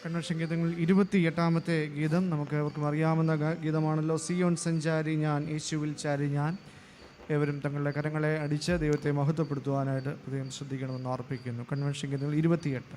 Convention ഗീതങ്ങളിൽ 28ാമത്തെ ഗീതം നമുക്ക് അവർക്കും അറിയാവുന്ന ഗീതമാണല്ലോ. സിയോൻ സഞ്ചാരി ഞാൻ, യേശുവിൽ ചാരി ഞാൻ. ഏവരും തങ്ങളുടെ കരങ്ങളെ അടിച്ച് ദൈവത്തെ മഹത്വപ്പെടുത്തുവാനായിട്ട് പ്രത്യേകം ശ്രദ്ധിക്കണമെന്ന് ഓർപ്പിക്കുന്നു. കൺവെൻഷൻ ഗീതങ്ങൾ 28.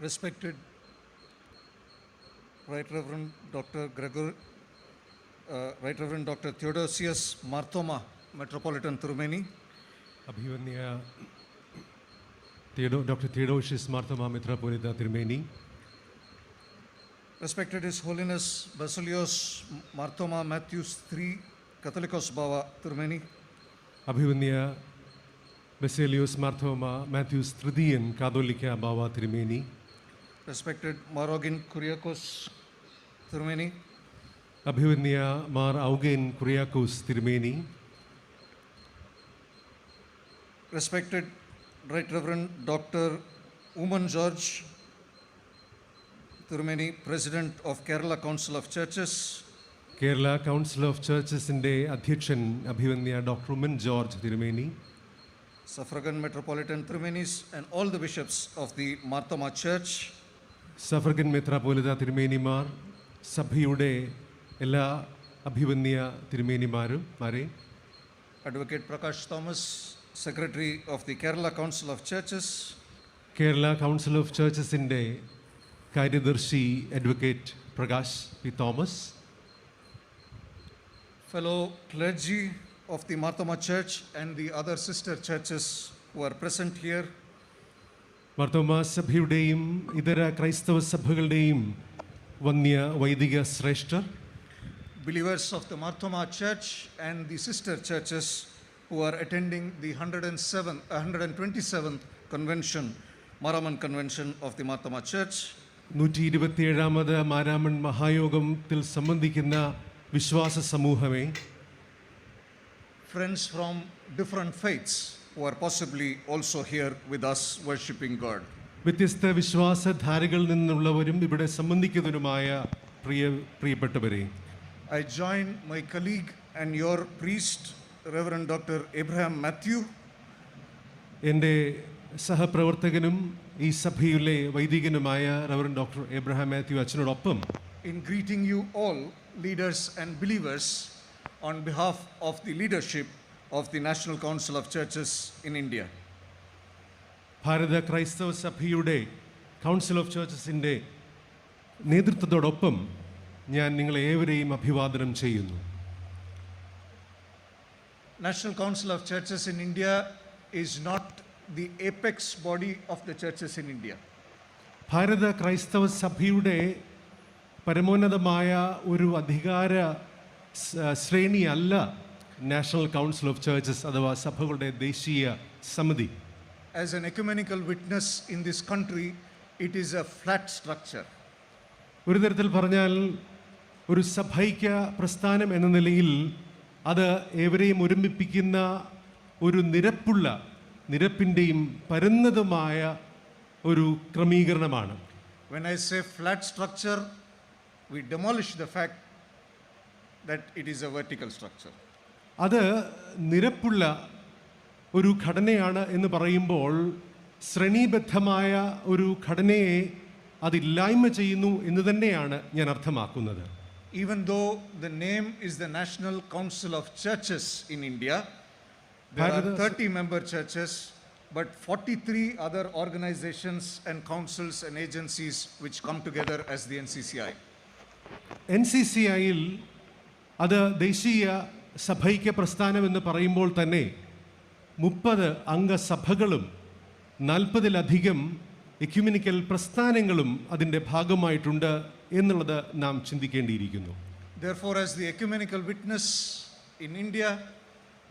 Respected Right Reverend Dr. Right Reverend Dr. Theodosius Marthoma, Metropolitan Thirumeni. അഭിവന്യ Dr. Theodosius Marthoma, Metropolitan Thirumeni. Respected His Holiness Basilios Marthoma Matthews III, Catholicos Bava Thirumeni. അഭിവന്യ ബസേലിയോസ് മാർത്തോമ മാത്യൂസ് തൃതീയൻ കാതോലിക്ക ബാവ തിരുമേനി. Respected Marogin Kuriakos Thirumeni. അഭിവന്യ മാർ ഔഗേൻ കുറിയാക്കോസ് തിരുമേനി. Respected Right Reverend Dr. Uman George Thirumeni, President of Kerala Council of Churches. Kerala council of ചർച്ചസിൻ്റെ അധ്യക്ഷൻ അഭിവന്യ doctor Oommen George തിരുമേനി. Suffragan Metropolitan Thirumenis and all the bishops of the Marthoma Church. Suffragan മെത്രാപ്പോലിത്ത തിരുമേനിമാർ, സഭയുടെ എല്ലാ അഭിവന്യ തിരുമേനിമാരെ. Advocate Prakash Thomas, Secretary of the Kerala Council of Churches. Kerala council of ചർച്ചസിൻ്റെ കാര്യദർശി advocate Prakash P Thomas. Fellow clergy of the Marthoma Church and the other sister churches who are present here. Marthoma സഭയുടെയും ഇതര ക്രൈസ്തവ സഭകളുടെയും വന്യ വൈദിക ശ്രേഷ്ഠർ. Believers of the Marthoma Church and the sister churches who are attending the 127th Convention, Maramon Convention of the Marthoma Church. 127ാമത് Maramon മഹായോഗത്തിൽ സംബന്ധിക്കുന്ന വിശ്വാസ സമൂഹമേ. friends from different faiths who are possibly also here with us worshiping God. വ്യത്യസ്ത വിശ്വാസധാരകളിൽ നിന്നുള്ളവരും ഇവിടെ സംബന്ധിക്കുന്നവരുമായ പ്രിയപ്പെട്ടവരെ, I join my colleague and your priest, Reverend Dr. Abraham Matthew, എൻ്റെ സഹപ്രവർത്തകനും ഈ സഭയിലെ വൈദികനുമായ റവറൻഡ് ഡോക്ടർ എബ്രഹാം മാത്യു അച്ഛനോടൊപ്പം in greeting you all, leaders and believers, on behalf of the leadership of the National Council of Churches in India. ഭാരത ക്രൈസ്തവ സഭയുടെ council of ചേർച്ചസിൻ്റെ നേതൃത്വത്തോടൊപ്പം ഞാൻ നിങ്ങളെ ഏവരെയും അഭിവാദനം ചെയ്യുന്നു. National Council of Churches in India is not the apex body of the churches in India. ഭാരത ക്രൈസ്തവ സഭയുടെ പരമോന്നതമായ ഒരു അധികാര ശ്രേണിയല്ല നാഷണൽ കൗൺസിൽ ഓഫ് ചേർച്ചസ് അഥവാ സഭകളുടെ ദേശീയ സമിതി. As an ecumenical witness in this country, it is a flat structure. ഒരു തരത്തിൽ പറഞ്ഞാൽ ഒരു സഭൈക്യ പ്രസ്ഥാനം എന്ന നിലയിൽ അത് ഏവരെയും ഒരുമിപ്പിക്കുന്ന ഒരു നിരപ്പിൻ്റെയും പരന്നതുമായ ഒരു ക്രമീകരണമാണ്. When I say flat structure, we demolish the fact that it is a vertical structure. അത് നിരപ്പുള്ള ഒരു ഘടനയാണ് എന്ന് പറയുമ്പോൾ ശ്രേണീബദ്ധമായ ഒരു ഘടനയെ അതില്ലായ്മ ചെയ്യുന്നു എന്ന് തന്നെയാണ് ഞാൻ അർത്ഥമാക്കുന്നത്. Even though the name is the National Council of Churches in India, there are 30 member churches, but 43 other organizations and councils and agencies which come together as the NCCI. NCCIയിൽ അത് ദേശീയ സഭൈക്യ പ്രസ്ഥാനം എന്ന് പറയുമ്പോൾ തന്നെ 30 അംഗസഭകളും 40-ലധികം എക്യുമെനിക്കൽ പ്രസ്ഥാനങ്ങളും അതിൻ്റെ ഭാഗമായിട്ടുണ്ട് എന്നുള്ളത് നാം ചിന്തിക്കേണ്ടിയിരിക്കുന്നു. Therefore, as the ecumenical witness in India,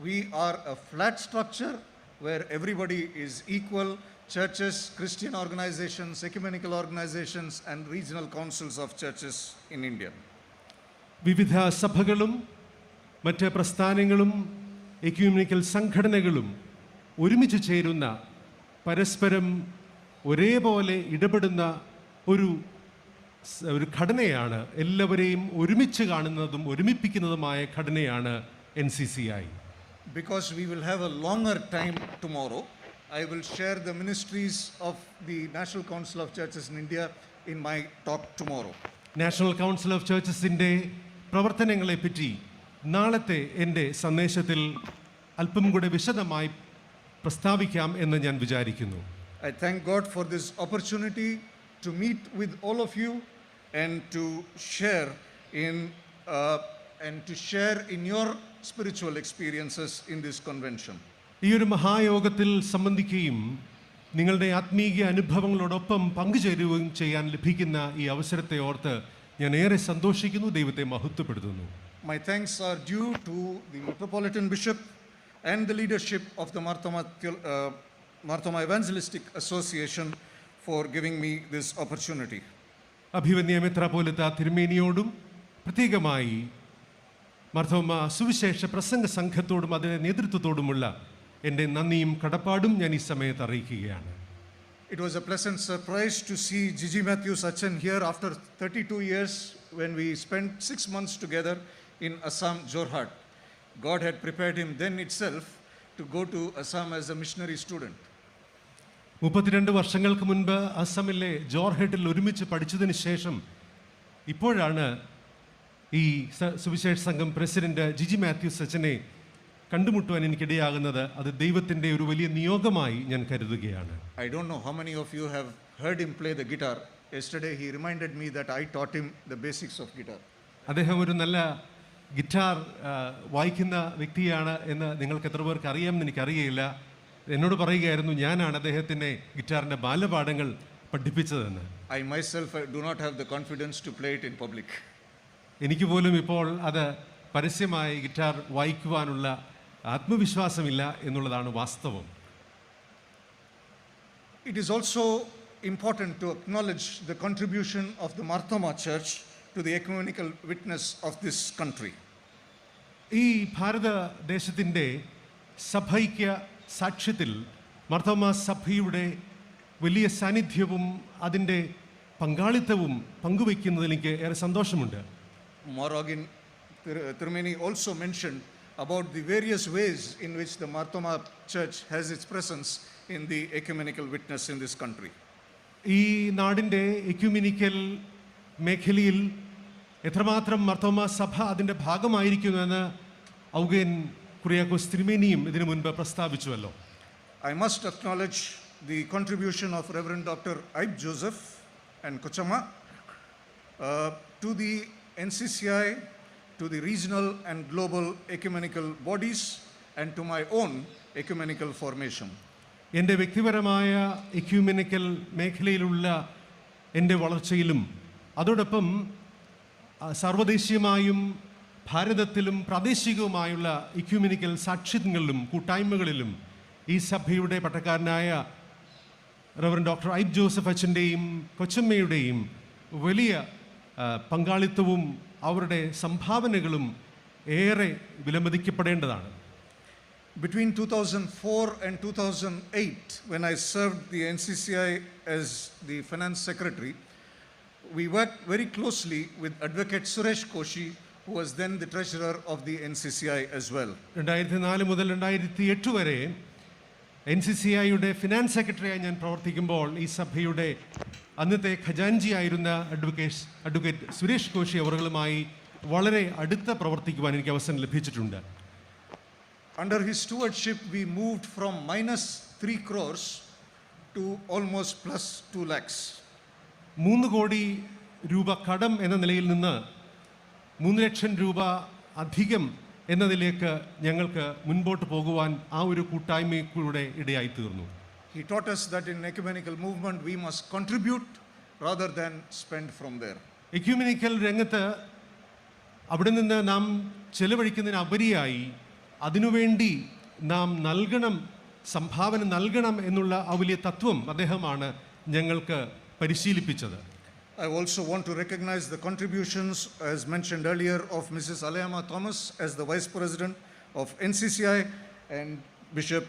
we are a flat structure where everybody is equal: churches, Christian organizations, ecumenical organizations, and regional councils of churches in India. വിവിധ സഭകളും മറ്റ് പ്രസ്ഥാനങ്ങളും എക്യുമെനിക്കൽ സംഘടനകളും ഒരുമിച്ച് ചേരുന്ന പരസ്പരം ഒരേപോലെ ഇടപെടുന്ന ഒരു ഘടനയാണ്, എല്ലാവരെയും ഒരുമിച്ച് കാണുന്നതും ഒരുമിപ്പിക്കുന്നതുമായ ഘടനയാണ് NCCI. Because we will have a longer time tomorrow, I will share the ministries of the National Council of Churches in India in my talk tomorrow. National council of ചേർച്ചസിൻ്റെ പ്രവർത്തനങ്ങളെപ്പറ്റി നാളത്തെ എൻ്റെ സന്ദേശത്തിൽ അല്പം കൂടെ വിശദമായി പ്രസ്താവിക്കാം എന്ന് ഞാൻ വിചാരിക്കുന്നു. I thank God for this opportunity to meet with all of you and to share in your spiritual experiences in this convention. ഈ ഒരു മഹായോഗത്തിൽ സംബന്ധിക്കുകയും നിങ്ങളുടെ ആത്മീയ അനുഭവങ്ങളോടൊപ്പം പങ്കുചേരുകയും ചെയ്യാൻ ലഭിക്കുന്ന ഈ അവസരത്തെ ഓർത്ത് ഞാൻ ഏറെ സന്തോഷിക്കുന്നു, ദൈവത്തെ മഹത്വപ്പെടുത്തുന്നു. My thanks are due to the Metropolitan Bishop and the leadership of the Marthoma Evangelistic Association for giving me this opportunity. അഭിവന്യ മെത്രാപ്പോലിത്ത തിരുമേനിയോടും പ്രത്യേകമായി മാർത്തോമ സുവിശേഷ പ്രസംഗ സംഘത്തോടും അതിൻ്റെ നേതൃത്വത്തോടുമുള്ള എൻ്റെ നന്ദിയും കടപ്പാടും ഞാൻ ഈ സമയത്ത് അറിയിക്കുകയാണ്. It was a pleasant surprise to see Gigi Matthew Sachin here after 32 years when we spent 6 months together in Assam, Jorhat. God had prepared him then itself to go to Assam as a missionary student. 32 വർഷങ്ങൾക്ക് മുൻപ് അസമിലെ ജോർഹട്ടിൽ ഒരുമിച്ച് പഠിച്ചതിന് ശേഷം ഇപ്പോഴാണ് ഈ സുവിശേഷ സംഘം പ്രസിഡന്റ് ജിജി മാത്യു സച്ചനെ കണ്ടുമുട്ടുവാൻ എനിക്കിടയാകുന്നത്. അത് ദൈവത്തിൻ്റെ ഒരു വലിയ നിയോഗമായി ഞാൻ കരുതുകയാണ്. I don't know how many of you have heard him play the guitar. Yesterday he reminded me that I taught him the basics of guitar. അദ്ദേഹം ഒരു നല്ല ഗിറ്റാർ വായിക്കുന്ന വ്യക്തിയാണ് എന്ന് നിങ്ങൾക്ക് എത്ര പേർക്ക് അറിയാമെന്ന് എനിക്കറിയില്ല. എന്നോട് പറയുകയായിരുന്നു ഞാനാണ് അദ്ദേഹത്തിൻ്റെ ഗിറ്റാറിൻ്റെ ബാലപാഠങ്ങൾ പഠിപ്പിച്ചതെന്ന്. I myself do not have the confidence to play it in public. എനിക്ക് പോലും ഇപ്പോൾ അത് പരസ്യമായി ഗിറ്റാർ വായിക്കുവാനുള്ള ആത്മവിശ്വാസമില്ല എന്നുള്ളതാണ് വാസ്തവം. It is also important to acknowledge the contribution of the Marthoma Church to the ecumenical witness of this country. ഈ ഭാരതദേശത്തിൻ്റെ സഭയ്ക്ക് സാക്ഷ്യത്തിൽ മാർത്തോമാ സഭയുടെ വലിയ സാന്നിധ്യവും അതിൻ്റെ പങ്കാളിത്തവും പങ്കുവയ്ക്കുന്നതിൽ എനിക്ക് ഏറെ സന്തോഷമുണ്ട്. Morogin Tirumeni also mentioned about the various ways in which the Marthoma Church has its presence in the ecumenical witness in this country. ഈ നാടിൻ്റെ എക്യുമിനിക്കൽ മേഖലയിൽ എത്രമാത്രം മാർത്തോമാ സഭ അതിൻ്റെ ഭാഗമായിരിക്കുമെന്ന് ഔഗേൻ കുറിയാക്കോസ് തിരുമേനിയും ഇതിനു മുൻപ് പ്രസ്താവിച്ചുവല്ലോ. I must acknowledge the contribution of Reverend Dr. Ibe Joseph and Kochama to the NCCI, to the regional and global ecumenical bodies, and to my own ecumenical formation. എൻ്റെ വ്യക്തിപരമായ എക്യുമെനിക്കൽ മേഖലയിലുള്ള എൻ്റെ വളർച്ചയിലും അതോടൊപ്പം സർവ്വദേശീയമായും ഭാരതത്തിലും പ്രാദേശികവുമായുള്ള എക്യുമെനിക്കൽ സാക്ഷ്യങ്ങളിലും കൂട്ടായ്മകളിലും ഈ സഭയുടെ പട്ടക്കാരനായ റവറൻഡ് ഡോക്ടർ ഐബ് ജോസഫ് അച്ഛൻ്റെയും കൊച്ചമ്മയുടെയും വലിയ പങ്കാളിത്തവും അവരുടെ സംഭാവനകളും ഏറെ വിലമതിക്കപ്പെടേണ്ടതാണ്. Between 2004 and 2008, when I served the NCCI as the finance secretary, we worked very closely with Advocate Suresh Koshi, who was then the treasurer of the NCCI as well. 2004 മുതൽ 2008 വരെ NCCIയുടെ finance സെക്രട്ടറിയായി ഞാൻ പ്രവർത്തിക്കുമ്പോൾ ഈ സഭയുടെ അന്നത്തെ ഖജാൻജി ആയിരുന്ന അഡ്വക്കേറ്റ് സുരേഷ് കോശി അവர்களுമായി വളരെ അടുത്ത പ്രവർത്തിക്കുവാൻ എനിക്ക് അവസരം ലഭിച്ചിട്ടുണ്ട്. Under his stewardship, we moved from -3 crores to almost +2 lakhs. 3 കോടി രൂപ കടം എന്ന നിലയിൽ നിന്ന് 3 ലക്ഷം രൂപ അധികം എന്നതിലേക്ക് ഞങ്ങൾക്ക് മുൻപോട്ട് പോകുവാൻ ആ ഒരു കൂട്ടായ്മയിലൂടെ ഇടയായി തീർന്നു. He taught us that in ecumenical movement we must contribute rather than spend from there. Ecumenical രംഗത്ത് അവിടെ നിന്ന് നാം ചെലവഴിക്കുന്നതിന് ഉപരിയായി അതിനുവേണ്ടി നാം നൽകണം, സംഭാവന നൽകണം എന്നുള്ള ആ വലിയ തത്വം അദ്ദേഹമാണ് ഞങ്ങൾക്ക് പരിശീലിപ്പിച്ചത്. I also want to recognize the contributions, as mentioned earlier, of Mrs. Alayama Thomas as the Vice President of NCCI and Bishop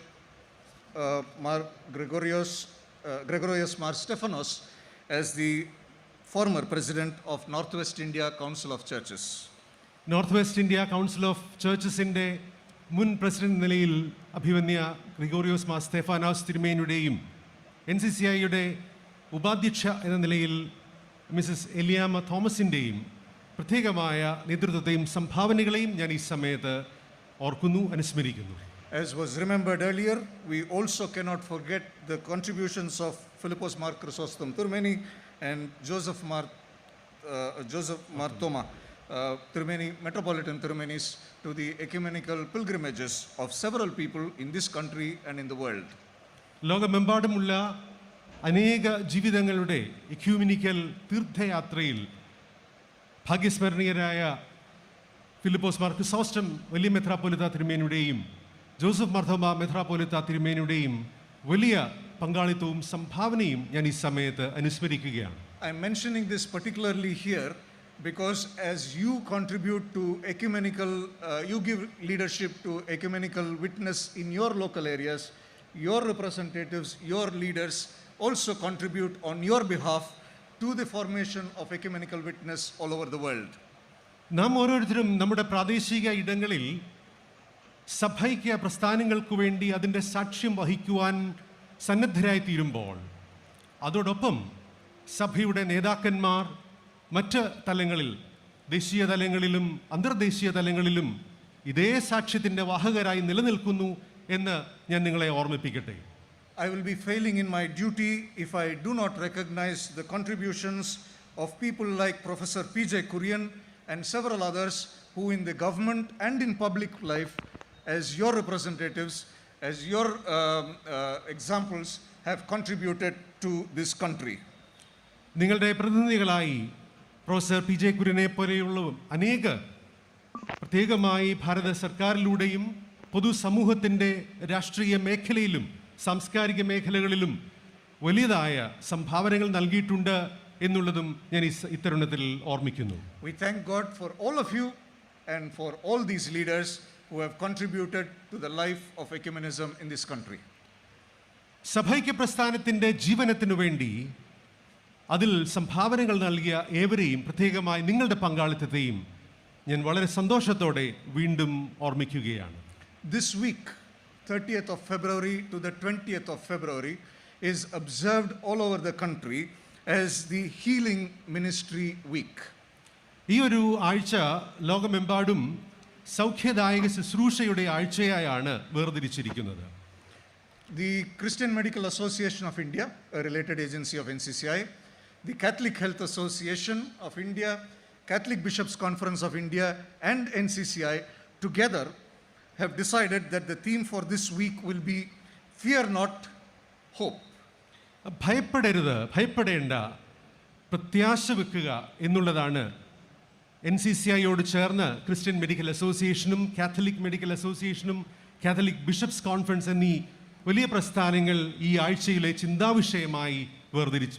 Mar Gregorius Mar Stephanos as the former President of Northwest India Council of Churches. North India council of ചേർച്ചസിൻ്റെ മുൻ president നിലയിൽ അഭിവന്യ ഗ്രിഗോറിയോസ് മാർ സ്തെഫാനോസ് തിരുമേനിയുടെയും NCCIയുടെ ഉപാധ്യക്ഷ എന്ന നിലയിൽ Mises Eliyamma തോമസിൻ്റെയും പ്രത്യേകമായ നേതൃത്വത്തെയും സംഭാവനകളെയും ഞാൻ ഈ സമയത്ത് ഓർക്കുന്നു, അനുസ്മരിക്കുന്നു. As was remembered earlier, we also cannot forget the contributions of Philippos Mar Chrysostom Tirumeni and Joseph Marthoma Tirumeni, Metropolitan Tirumenis, to the ecumenical pilgrimages of several people in this country and in the world. ലോകമെമ്പാടുമുള്ള അനേക ജീവിതങ്ങളുടെ ecumenical തീർത്ഥയാത്രയിൽ ഭാഗ്യസ്മരണീയരായ Philipose Mar Chrysostom വലിയ മെത്രാപ്പോലിത്ത തിരുമേനിയുടെയും Joseph Marthoma മെത്രാപ്പോലിത്ത തിരുമേനിയുടെയും വലിയ പങ്കാളിത്തവും സംഭാവനയും ഞാൻ ഈ സമയത്ത് അനുസ്മരിക്കുകയാണ്. I am mentioning this particularly here because as you contribute to ecumenical, you give leadership to ecumenical witness in your local areas, your representatives, your leaders also contribute on your behalf to the formation of ecumenical witness all over the world. നാം ഓരോരുത്തരും നമ്മുടെ പ്രാദേശിക ഇടങ്ങളിൽ സഭയ്ക്ക് പ്രസ്ഥാനങ്ങൾക്ക് വേണ്ടി അതിൻ്റെ സാക്ഷ്യം വഹിക്കുവാൻ സന്നദ്ധരായി തീരുമ്പോൾ അതോടൊപ്പം സഭയുടെ നേതാക്കന്മാർ മറ്റ് തലങ്ങളിൽ, ദേശീയ തലങ്ങളിലും അന്തർദേശീയ തലങ്ങളിലും ഇതേ സാക്ഷ്യത്തിൻ്റെ വാഹകരായി നിലനിൽക്കുന്നു എന്ന് ഞാൻ നിങ്ങളെ ഓർമ്മിപ്പിക്കട്ടെ. I will be failing in my duty if I do not recognize the contributions of people like Professor P.J. Kurian and several others who in the government and in public life, as your representatives, as your examples, have contributed to this country. നിങ്ങളുടെ പ്രതിനിധികളായി professor P.J. കുര്യനെ പോലെയുള്ള അനേക പ്രത്യേകമായി ഭാരത സർക്കാരിലൂടെയും പൊതുസമൂഹത്തിൻ്റെ രാഷ്ട്രീയ മേഖലയിലും സാംസ്കാരിക മേഖലകളിലും വലിയതായ സംഭാവനകൾ നൽകിയിട്ടുണ്ട് എന്നുള്ളതും ഞാൻ ഇത്തരുണത്തിൽ ഓർമ്മിക്കുന്നു. We thank God for all of you and for all these leaders who have contributed to the life of ecumenism in this country. സഭൈക്യ പ്രസ്ഥാനത്തിൻ്റെ ജീവനത്തിനു വേണ്ടി അതിൽ സംഭാവനകൾ നൽകിയ ഏവരെയും, പ്രത്യേകമായി നിങ്ങളുടെ പങ്കാളിത്തത്തെയും ഞാൻ വളരെ സന്തോഷത്തോടെ വീണ്ടും ഓർമ്മിക്കുകയാണ്. This week, 30th of February to the 20th of February, is observed all over the country as the Healing Ministry Week. ഈ ഒരു ആഴ്ച ലോകമെമ്പാടും സൗഖ്യദായക ശുശ്രൂഷയുടെ ആഴ്ചയായാണ് വേർതിരിച്ചിരിക്കുന്നത്. The Christian Medical Association of India, a related agency of NCCI, the Catholic Health Association of India, Catholic Bishops' Conference of India, and NCCI together have decided that the theme for this week will be Fear Not, Hope. ഭയപ്പെടരുത്, ഭയപ്പെടേണ്ട, പ്രത്യാശ വെക്കുക എന്നുള്ളതാണ് NCCIയോട് ചേർന്ന് Christian medical അസോസിയേഷനും Catholic medical അസോസിയേഷനും Catholic bishops conference എന്നീ വലിയ പ്രസ്ഥാനങ്ങൾ ഈ ആഴ്ചയിലെ ചിന്താവിഷയമായി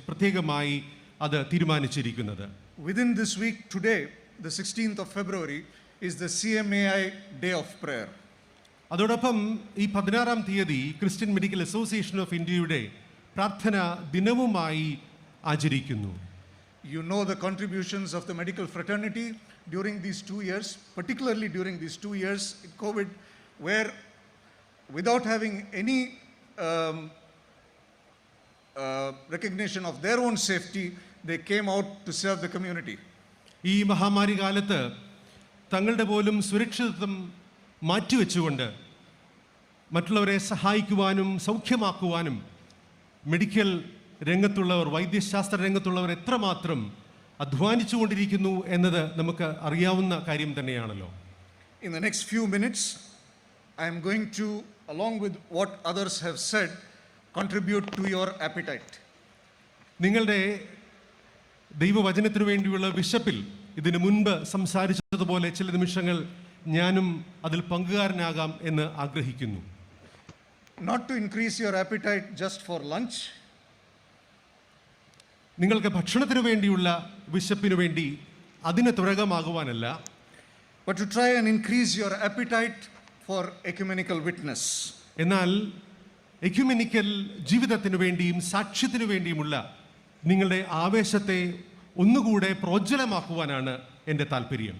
പ്രത്യേകമായി അത് തീരുമാനിച്ചിരിക്കുന്നത്. Within this week, today, the 16th of February, is the CMAI Day of Prayer. അതോടൊപ്പം ഈ 16-ാം തീയതി ക്രിസ്ത്യൻ മെഡിക്കൽ അസോസിയേഷൻ ഓഫ് ഇന്ത്യയുടെ പ്രാർത്ഥനാ ദിനവുമായി ആചരിക്കുന്നു. You know the contributions of the medical fraternity during these 2 years, particularly during these 2 years in COVID, where without having any recognition of their own safety, they came out to serve the community. ഈ മഹാമാരി കാലത്ത് തങ്ങളുടെ പോലും സുരക്ഷിതത്വം മാറ്റിവെച്ചുകൊണ്ട് മറ്റുള്ളവരെ സഹായിക്കുവാനും സൗഖ്യമാക്കുവാനും medical രംഗത്തുള്ളവർ, വൈദ്യശാസ്ത്ര രംഗത്തുള്ളവർ എത്രമാത്രം അധ്വാനിച്ചുകൊണ്ടിരിക്കുന്നു എന്നത് നമുക്ക് അറിയാവുന്ന കാര്യം തന്നെയാണല്ലോ. In the next few minutes, I am going to, along with what others have said, contribute to your appetite. നിങ്ങളുടെ ദൈവവചനത്തിനു വേണ്ടിയുള്ള വിശപ്പിൽ ഇതിനു മുൻപ് സംസാരിച്ചതുപോലെ ചില നിമിഷങ്ങൾ ഞാനും അതിൽ പങ്കുകാരനാകാം എന്ന് ആഗ്രഹിക്കുന്നു. Not to increase your appetite just for lunch. നിങ്ങൾക്ക് ഭക്ഷണത്തിനു വേണ്ടിയുള്ള വിശപ്പിനു വേണ്ടി അതിന് തുരകമാകുവാനല്ല, but to try and increase your appetite for ecumenical witness. എന്നാൽ എക്യുമെനിക്കൽ ജീവിതത്തിനു വേണ്ടിയും സാക്ഷ്യത്തിനു വേണ്ടിയുമുള്ള നിങ്ങളുടെ ആവേശത്തെ ഒന്നുകൂടെ പ്രോജ്വലമാക്കുവാനാണ് എൻ്റെ താല്പര്യം.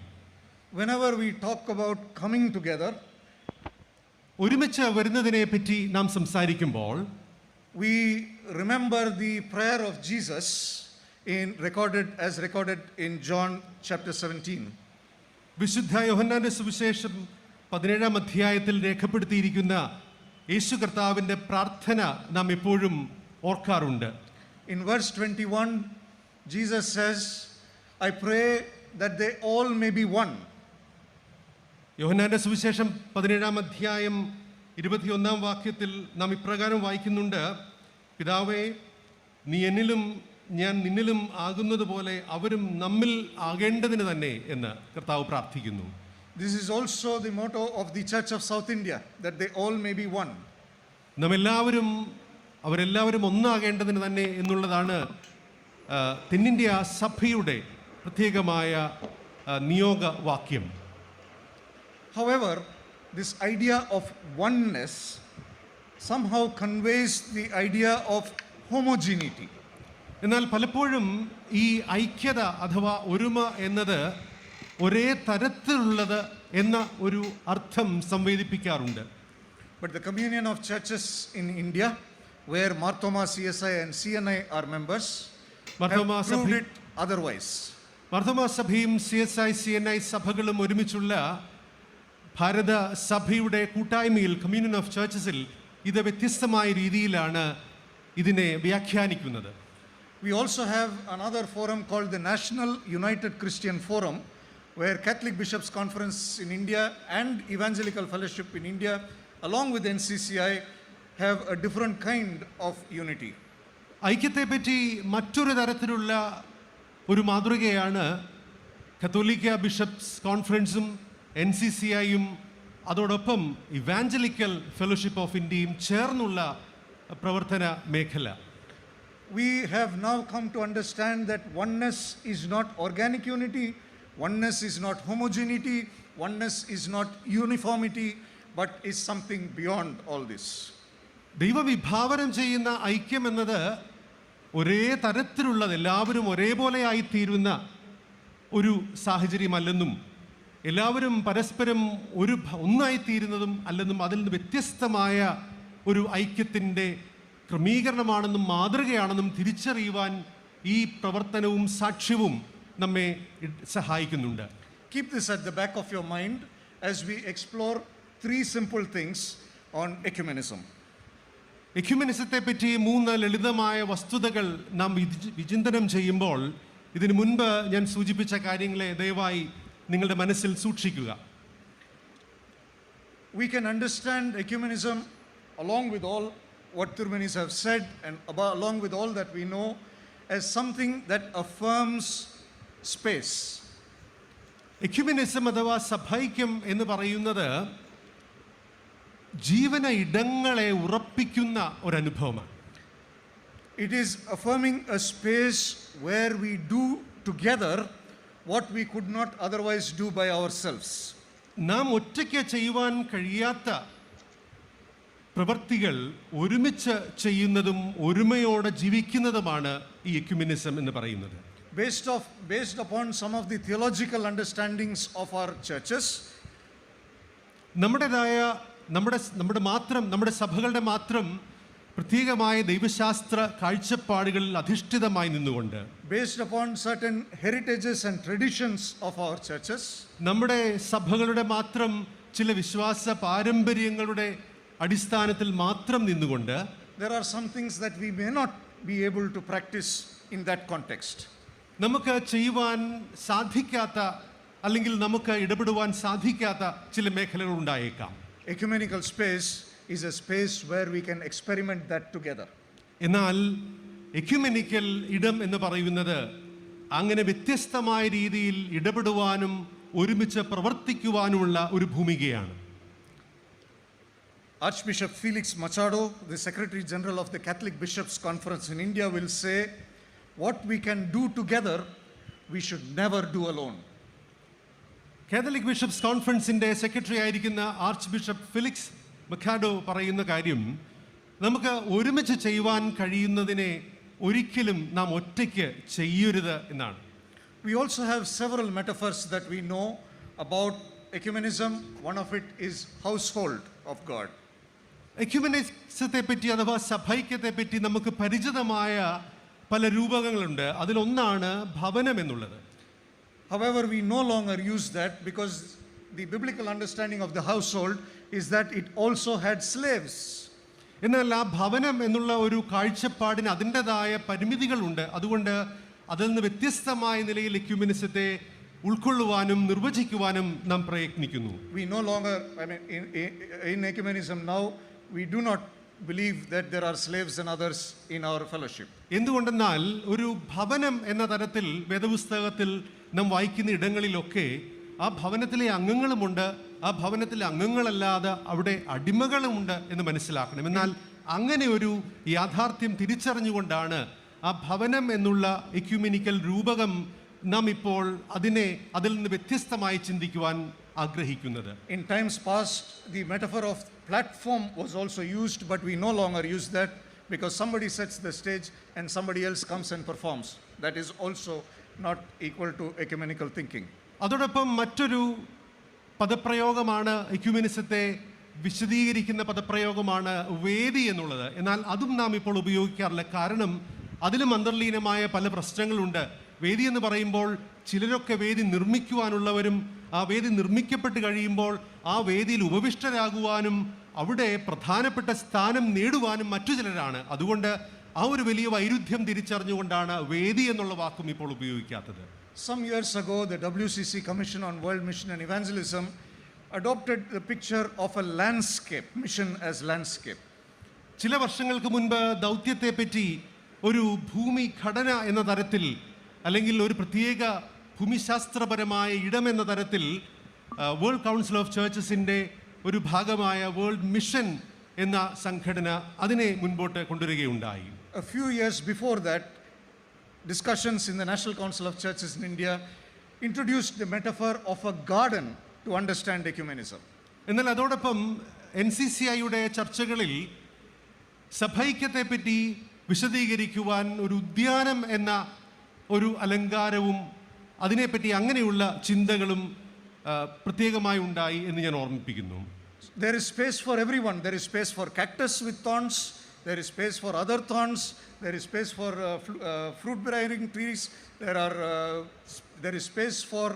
Whenever we talk about coming together, ഒരുമിച്ച് വരുന്നതിനെ പറ്റി നാം സംസാരിക്കുമ്പോൾ we remember the prayer of Jesus as recorded in John chapter 17. വിശുദ്ധ യോഹന്നാന്റെ സുവിശേഷം 17-ാം അധ്യായത്തിൽ രേഖപ്പെടുത്തിയിരിക്കുന്ന യേശു കർത്താവിൻ്റെ പ്രാർത്ഥന നാം എപ്പോഴും ഓർക്കാറുണ്ട്. In verse 21, Jesus says, I pray that they all may be one. യോഹന്നാന്റെ സുവിശേഷം 17-ാം അധ്യായം 21-ാം വാക്യത്തിൽ നാം ഇപ്രകാരം വായിക്കുന്നുണ്ട്, പിതാവേ, നീ എന്നിലും ഞാൻ നിന്നിലും ആകുന്നത് പോലെ അവരും നമ്മിൽ ആകേണ്ടതിന് തന്നെ എന്ന് കർത്താവ് പ്രാർത്ഥിക്കുന്നു. This is also the motto of the Church of South India, that they all may be one. അവരെല്ലാവരും ഒന്നാകേണ്ടതിന് തന്നെ എന്നുള്ളതാണ് തെന്നിന്ത്യ സഭയുടെ പ്രത്യേകമായ നിയോഗവാക്യം. However, this idea of oneness somehow conveys the idea of homogeneity. എന്നാൽ പലപ്പോഴും ഈ ഐക്യത അഥവാ ഒരുമ എന്നത് ഒരേ തരത്തിലുള്ളത് എന്ന ഒരു അർത്ഥം സംവേദിപ്പിക്കാറുണ്ട്. But the communion of churches in India, where Marthoma CSI and CNI are members, have proved it otherwise. Marthoma സഭയും CSI CNI സഭകളും ഒരുമിച്ചുള്ള ഭാരത സഭയുടെ കൂട്ടായ്മയിൽ, കമ്മ്യൂണിയൻ ഓഫ് ചർച്ചസിൽ, ഇത് വ്യത്യസ്തമായ രീതിയിലാണ് ഇതിനെ വ്യാഖ്യാനിക്കുന്നത്. We also have another forum called the National United Christian Forum, where Catholic Bishops' Conference in India and Evangelical Fellowship in India, along with NCCI, have a different kind of unity. ഐക്യത്തെ പറ്റി മറ്റൊരു തരത്തിലുള്ള ഒരു മാതൃകയാണ് കത്തോലിക്ക bishops കോൺഫറൻസും NCCIയും അതോടൊപ്പം evangelical fellowship of ഇന്ത്യയും ചേർന്നുള്ള പ്രവർത്തന മേഖല. We have now come to understand that oneness is not organic unity, oneness is not homogeneity, oneness is not uniformity, but is something beyond all this. ദൈവം വിഭാവനം ചെയ്യുന്ന ഐക്യം എന്നത് ഒരേ തരത്തിലുള്ളത്, എല്ലാവരും ഒരേപോലെ ആയിത്തീരുന്ന ഒരു സാഹചര്യമല്ലെന്നും എല്ലാവരും പരസ്പരം ഒന്നായിത്തീരുന്നതും അല്ലെന്നും അതിൽ നിന്ന് വ്യത്യസ്തമായ ഒരു ഐക്യത്തിൻ്റെ ക്രമീകരണമാണെന്നും മാതൃകയാണെന്നും തിരിച്ചറിയുവാൻ ഈ പ്രവർത്തനവും സാക്ഷ്യവും നമ്മെ സഹായിക്കുന്നുണ്ട്. Keep this at the back of your mind as we explore 3 simple things on ecumenism. എക്യുമെനിസത്തെ പറ്റി 3 ലളിതമായ വസ്തുതകൾ നാം വിചിന്തനം ചെയ്യുമ്പോൾ ഇതിനു മുൻപ് ഞാൻ സൂചിപ്പിച്ച കാര്യങ്ങളെ ദയവായി നിങ്ങളുടെ മനസ്സിൽ സൂക്ഷിക്കുക. We can understand ecumenism along with all what Thirumenis have said and along with all that we know as something that affirms space. Ecumenism അഥവാ സഭൈക്യം എന്ന് പറയുന്നത് ജീവന ഇടങ്ങളെ ഉറപ്പിക്കുന്ന ഒരനുഭവമാണ്. It is affirming a space where we do together what we could not otherwise do by ourselves. നാം ഒറ്റയ്ക്ക് ചെയ്യുവാൻ കഴിയാത്ത പ്രവൃത്തികൾ ഒരുമിച്ച് ചെയ്യുന്നതും ഒരുമയോടെ ജീവിക്കുന്നതുമാണ് ഈ എക്യുമെനിസം എന്ന് പറയുന്നത്. Based upon some of the theological understandings of our churches, നമ്മുടെ സഭകളുടെ മാത്രം പ്രത്യേകമായ ദൈവശാസ്ത്ര കാഴ്ചപ്പാടുകളിൽ അധിഷ്ഠിതമായി നിന്നുകൊണ്ട്, based upon certain heritages and traditions of our churches, നമ്മുടെ സഭകളുടെ മാത്രം ചില വിശ്വാസ പാരമ്പര്യങ്ങളുടെ അടിസ്ഥാനത്തിൽ മാത്രം നിന്നുകൊണ്ട്, there are some things that we may not be able to practice in that context. നമുക്ക് ചെയ്യുവാൻ സാധിക്കാത്ത അല്ലെങ്കിൽ നമുക്ക് ഇടപെടുവാൻ സാധിക്കാത്ത ചില മേഖലകൾ ഉണ്ടായേക്കാം. Ecumenical space is a space where we can experiment that together. എന്നാൽ എക്യുമെനിക്കൽ ഇടം എന്ന് പറയുന്നത് അങ്ങനെ വ്യത്യസ്തമായ രീതിയിൽ ഇടപെടുവാനും ഒരുമിച്ച് പ്രവർത്തിക്കുവാനുമുള്ള ഒരു ഭൂമികയാണ്. Archbishop Felix Machado, the Secretary General of the Catholic Bishops' Conference in India, will say, what we can do together, we should never do alone. Catholic bishops കോൺഫറൻസിൻ്റെ സെക്രട്ടറി ആയിരിക്കുന്ന ആർച്ച് ബിഷപ്പ് ഫിലിക്സ് മക്കാഡോ പറയുന്ന കാര്യം, നമുക്ക് ഒരുമിച്ച് ചെയ്യുവാൻ കഴിയുന്നതിനെ ഒരിക്കലും നാം ഒറ്റയ്ക്ക് ചെയ്യരുത് എന്നാണ്. We also have several metaphors that we know about ecumenism. One of it is household of God. എക്യുമെനിസത്തെ പറ്റി അഥവാ സഭൈക്യത്തെ പറ്റി നമുക്ക് പരിചിതമായ പല രൂപങ്ങളുണ്ട്. അതിലൊന്നാണ് ഭവനം എന്നുള്ളത്. However, we no longer use that because the biblical understanding of the household is that it also had slaves. എന്നാൽ ആ ഭവനം എന്നുള്ള ഒരു കാഴ്ചപ്പാടിന് അതിൻ്റെതായ പരിമിതികളുണ്ട്. അതുകൊണ്ട് അതിൽ നിന്ന് വ്യത്യസ്തമായ നിലയിൽ എക്യുമെനിസത്തെ ഉൾക്കൊള്ളുവാനും നിർവചിക്കുവാനും നാം പ്രയത്നിക്കുന്നു. We no longer, in ecumenism now, we do not believe that there are slaves and others in our fellowship. എന്തുകൊണ്ടെന്നാൽ ഒരു ഭവനം എന്ന തരത്തിൽ വേദപുസ്തകത്തിൽ നാം വായിക്കുന്ന ഇടങ്ങളിലൊക്കെ ആ ഭവനത്തിലെ അംഗങ്ങളുമുണ്ട്, ആ ഭവനത്തിലെ അംഗങ്ങളല്ലാതെ അവിടെ അടിമകളുമുണ്ട് എന്ന് മനസ്സിലാക്കണം. എന്നാൽ അങ്ങനെ ഒരു യാഥാർത്ഥ്യം തിരിച്ചറിഞ്ഞുകൊണ്ടാണ് ആ ഭവനം എന്നുള്ള എക്യുമെനിക്കൽ രൂപകം നാം ഇപ്പോൾ അതിൽ നിന്ന് വ്യത്യസ്തമായി ചിന്തിക്കുവാൻ ആഗ്രഹിക്കുന്നത്. In times past, the metaphor of platform was also used, but we no longer use that because somebody sets the stage and somebody else comes and performs. That is also not equal to ecumenical thinking. അതോടൊപ്പം മറ്റൊരു പദപ്രയോഗമാണ് എക്യുമെനിസത്തെ വിശദീകരിക്കുന്ന പദപ്രയോഗമാണ് വേദി എന്നുള്ളത്. എന്നാൽ അതും നാം ഇപ്പോൾ ഉപയോഗിക്കാറില്ല. കാരണം അതിലും അന്തർലീനമായ പല പ്രശ്നങ്ങളുണ്ട്. വേദി എന്ന് പറയുമ്പോൾ ചിലരൊക്കെ വേദി നിർമ്മിക്കുവാനുള്ളവരും ആ വേദി നിർമ്മിക്കപ്പെട്ട് കഴിയുമ്പോൾ ആ വേദിയിൽ ഉപവിഷ്ടരാകുവാനും അവിടെ പ്രധാനപ്പെട്ട സ്ഥാനം നേടുവാനും മറ്റു ചിലരാണ്. അതുകൊണ്ട് ആ ഒരു വലിയ വൈരുദ്ധ്യം തിരിച്ചറിഞ്ഞുകൊണ്ടാണ് വേദി എന്നുള്ള വാക്കും ഇപ്പോൾ ഉപയോഗിക്കാത്തത്. Some years ago, the WCC Commission on World Mission and Evangelism adopted the picture of a landscape, mission as landscape. ചില വർഷങ്ങൾക്ക് മുൻപ് ദൗത്യത്തെ പറ്റി ഒരു ഭൂമി ഘടന എന്ന തരത്തിൽ അല്ലെങ്കിൽ ഒരു പ്രത്യേക ഭൂമിശാസ്ത്രപരമായ ഇടം എന്ന തരത്തിൽ വേൾഡ് കൗൺസിൽ ഓഫ് ചേർച്ചസിൻ്റെ ഒരു ഭാഗമായ വേൾഡ് മിഷൻ എന്ന സംഘടന അതിനെ മുൻപോട്ട് കൊണ്ടുവരികയുണ്ടായി. A few years before that, discussions in the National Council of Churches in India introduced the metaphor of a garden to understand ecumenism. എന്നാൽ അതോടൊപ്പം NCCIയുടെ ചർച്ചകളിൽ സഭൈക്യത്തെപ്പറ്റി വിശദീകരിക്കുവാൻ ഒരു ഉദ്യാനം എന്ന ഒരു അലങ്കാരവും അതിനെപ്പറ്റി അങ്ങനെയുള്ള ചിന്തകളും പ്രത്യേകമായി ഉണ്ടായി എന്ന് ഞാൻ ഓർമ്മിപ്പിക്കുന്നു. There is space for everyone. There is space for cactus with thorns. There is space for other thorns. There is space for fruit-bearing trees. There is space for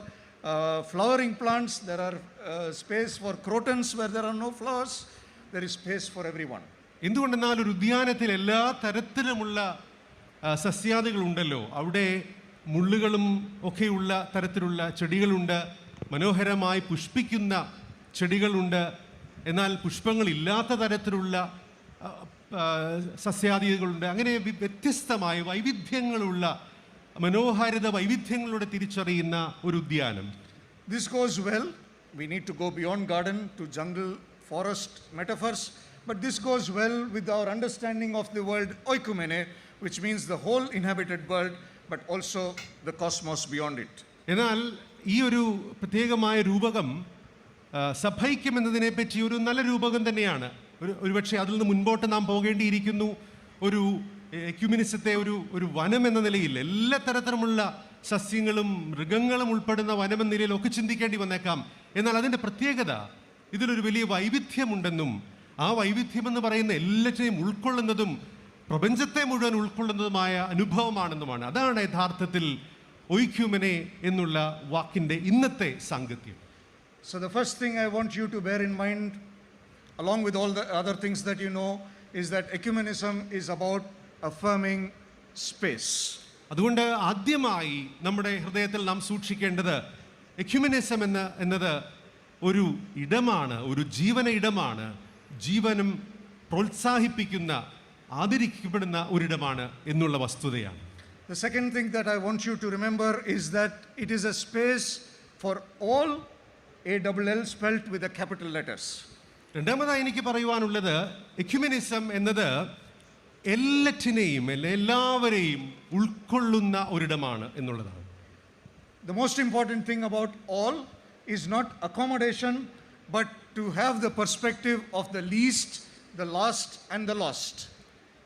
flowering plants. There are space for crotons where there are no flowers. There is space for everyone. എന്തുകൊണ്ടെന്നാൽ ഒരു ഉദ്യാനത്തിൽ എല്ലാ തരത്തിലുമുള്ള സസ്യാദികളുണ്ടല്ലോ. അവിടെ മുള്ളുകളും ഒക്കെയുള്ള തരത്തിലുള്ള ചെടികളുണ്ട്, മനോഹരമായി പുഷ്പിക്കുന്ന ചെടികളുണ്ട്, എന്നാൽ പുഷ്പങ്ങളില്ലാത്ത തരത്തിലുള്ള സസ്യാദികളുണ്ട്. അങ്ങനെ വ്യത്യസ്തമായ വൈവിധ്യങ്ങളുള്ള മനോഹാരിത വൈവിധ്യങ്ങളുടെ തിരിച്ചറിയുന്ന ഒരു ഉദ്യാനം. This goes well. We need to go beyond garden to jungle, forest metaphors, but this goes well with our understanding of the word oikumene, which means the whole inhabited world, but also the cosmos beyond it. എന്നാൽ ഈ ഒരു പ്രത്യേകമായ രൂപകം സഭൈക്യം എന്നതിനെ പറ്റി ഒരു നല്ല രൂപകം തന്നെയാണ്. ഒരുപക്ഷെ അതിൽ നിന്ന് മുൻപോട്ട് നാം പോകേണ്ടിയിരിക്കുന്നു. ഒരു എക്യുമിനിസത്തെ ഒരു വനം എന്ന നിലയിൽ എല്ലാ തരത്തിലുമുള്ള സസ്യങ്ങളും മൃഗങ്ങളും ഉൾപ്പെടുന്ന വനം എന്ന നിലയിലൊക്കെ ചിന്തിക്കേണ്ടി വന്നേക്കാം. എന്നാൽ അതിൻ്റെ പ്രത്യേകത ഇതിലൊരു വലിയ വൈവിധ്യമുണ്ടെന്നും ആ വൈവിധ്യം എന്ന് പറയുന്ന എല്ലാറ്റിനെയും ഉൾക്കൊള്ളുന്നതും പ്രപഞ്ചത്തെ മുഴുവൻ ഉൾക്കൊള്ളുന്നതുമായ അനുഭവമാണെന്നുമാണ്. അതാണ് യഥാർത്ഥത്തിൽ ഒയ്ക്യുമെനെ എന്നുള്ള വാക്കിൻ്റെ ഇന്നത്തെ സാങ്കത്യം. So the first thing I want you to bear in mind, along with all the other things that you know, is that ecumenism is about affirming space. അതുകൊണ്ട് ആദ്യമായി നമ്മുടെ ഹൃദയത്തിൽ നാം സൂക്ഷിക്കേണ്ടത് എക്യുമെനിസം എന്നത് ഒരു ഇടമാണ്, ഒരു ജീവന ഇടമാണ്, ജീവനും പ്രോത്സാഹിപ്പിക്കുന്ന ആദരിക്കപ്പെടുന്ന ഒരിടമാണ് എന്നുള്ള വസ്തുതയാണ്. The second thing that I want you to remember is that it is a space for all ALL spelt with the capital letters. രണ്ടാമതായി എനിക്ക് പറയുവാനുള്ളത് എക്യുമെനിസം എന്നത് എല്ലാറ്റിനെയും എല്ലാവരെയും ഉൾക്കൊള്ളുന്ന ഒരിടമാണ് എന്നുള്ളതാണ്. The most important thing about all is not accommodation, but to have the perspective of the least, the last and the lost.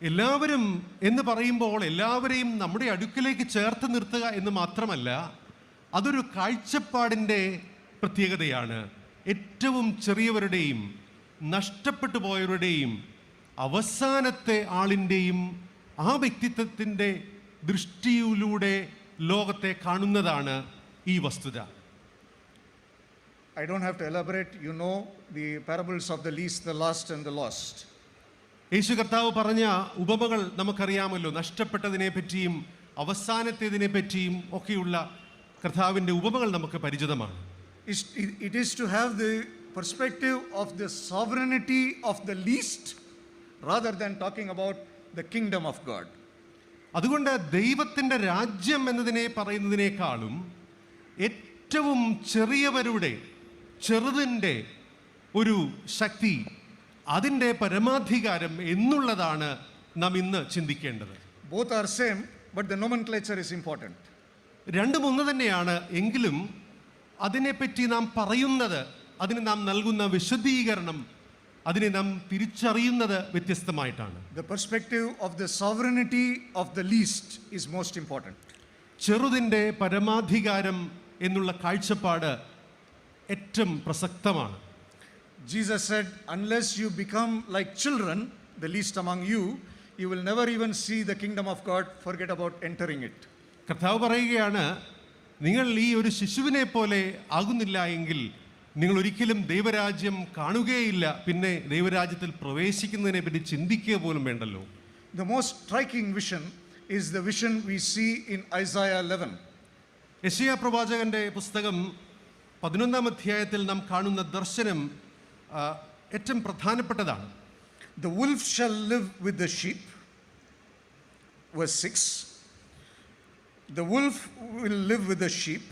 എല്ലാവരും എന്ന് പറയുമ്പോൾ എല്ലാവരെയും നമ്മുടെ അടുക്കിലേക്ക് ചേർത്ത് നിർത്തുക എന്ന് മാത്രമല്ല, അതൊരു കാഴ്ചപ്പാടിൻ്റെ പ്രത്യേകതയാണ്. ഏറ്റവും ചെറിയവരുടെയും നഷ്ടപ്പെട്ടു പോയവരുടെയും അവസാനത്തെ ആളിൻ്റെയും ആ വ്യക്തിത്വത്തിൻ്റെ ദൃഷ്ടിയിലൂടെ ലോകത്തെ കാണുന്നതാണ് ഈ വസ്തുത. I don't have to elaborate. You know the parables of the least, the last and the lost. യേശു കർത്താവ് പറഞ്ഞ ഉപമകൾ നമുക്കറിയാമല്ലോ. നഷ്ടപ്പെട്ടതിനെ പറ്റിയും അവസാനത്തേതിനെ പറ്റിയും ഒക്കെയുള്ള കർത്താവിൻ്റെ ഉപമകൾ നമുക്ക് പരിചിതമാണ്. It is to have the perspective of the sovereignty of the least rather than talking about the kingdom of God. അതുകൊണ്ട് ദൈവത്തിൻ്റെ രാജ്യം എന്നതിനെ പറയുന്നതിനേക്കാളും ഏറ്റവും ചെറിയവരുടെ ചെറുതിൻ്റെ ഒരു ശക്തി, അതിൻ്റെ പരമാധികാരം എന്നുള്ളതാണ് നാം ഇന്ന് ചിന്തിക്കേണ്ടത്. Both are same, but the nomenclature is important. രണ്ടും ഒന്ന് തന്നെയാണ്, എങ്കിലും അതിനെപ്പറ്റി നാം പറയുന്നത്, അതിന് നാം നൽകുന്ന വിശദീകരണം, അതിനെ നാം തിരിച്ചറിയുന്നത് വ്യത്യസ്തമായിട്ടാണ്. The perspective of the sovereignty of the least is most important. ചെറുതിൻ്റെ പരമാധികാരം എന്നുള്ള കാഴ്ചപ്പാട് ഏറ്റവും പ്രസക്തമാണ്. Jesus said, unless you become like children, the least among you, you will never even see the kingdom of God. Forget about entering it. കർത്താവ് പറയുകയാണ്, നിങ്ങൾ ഈ ഒരു ശിശുവിനെ പോലെ ആകുന്നില്ല എങ്കിൽ നിങ്ങൾ ഒരിക്കലും ദൈവരാജ്യം കാണുകയില്ല, പിന്നെ ദൈവരാജ്യത്തിൽ പ്രവേശിക്കുന്നതിനെ പറ്റി ചിന്തിക്കുക പോലും വേണ്ടല്ലോ. The most striking vision is the vision we see in Isaiah 11. യെശയ്യാ പ്രവാചകന്റെ പുസ്തകം 11-ാം അധ്യായത്തിൽ നാം കാണുന്ന ദർശനം ഏറ്റവും പ്രധാനപ്പെട്ടതാണ്. The wolf shall live with the sheep. Verse 6. The wolf will live with the sheep.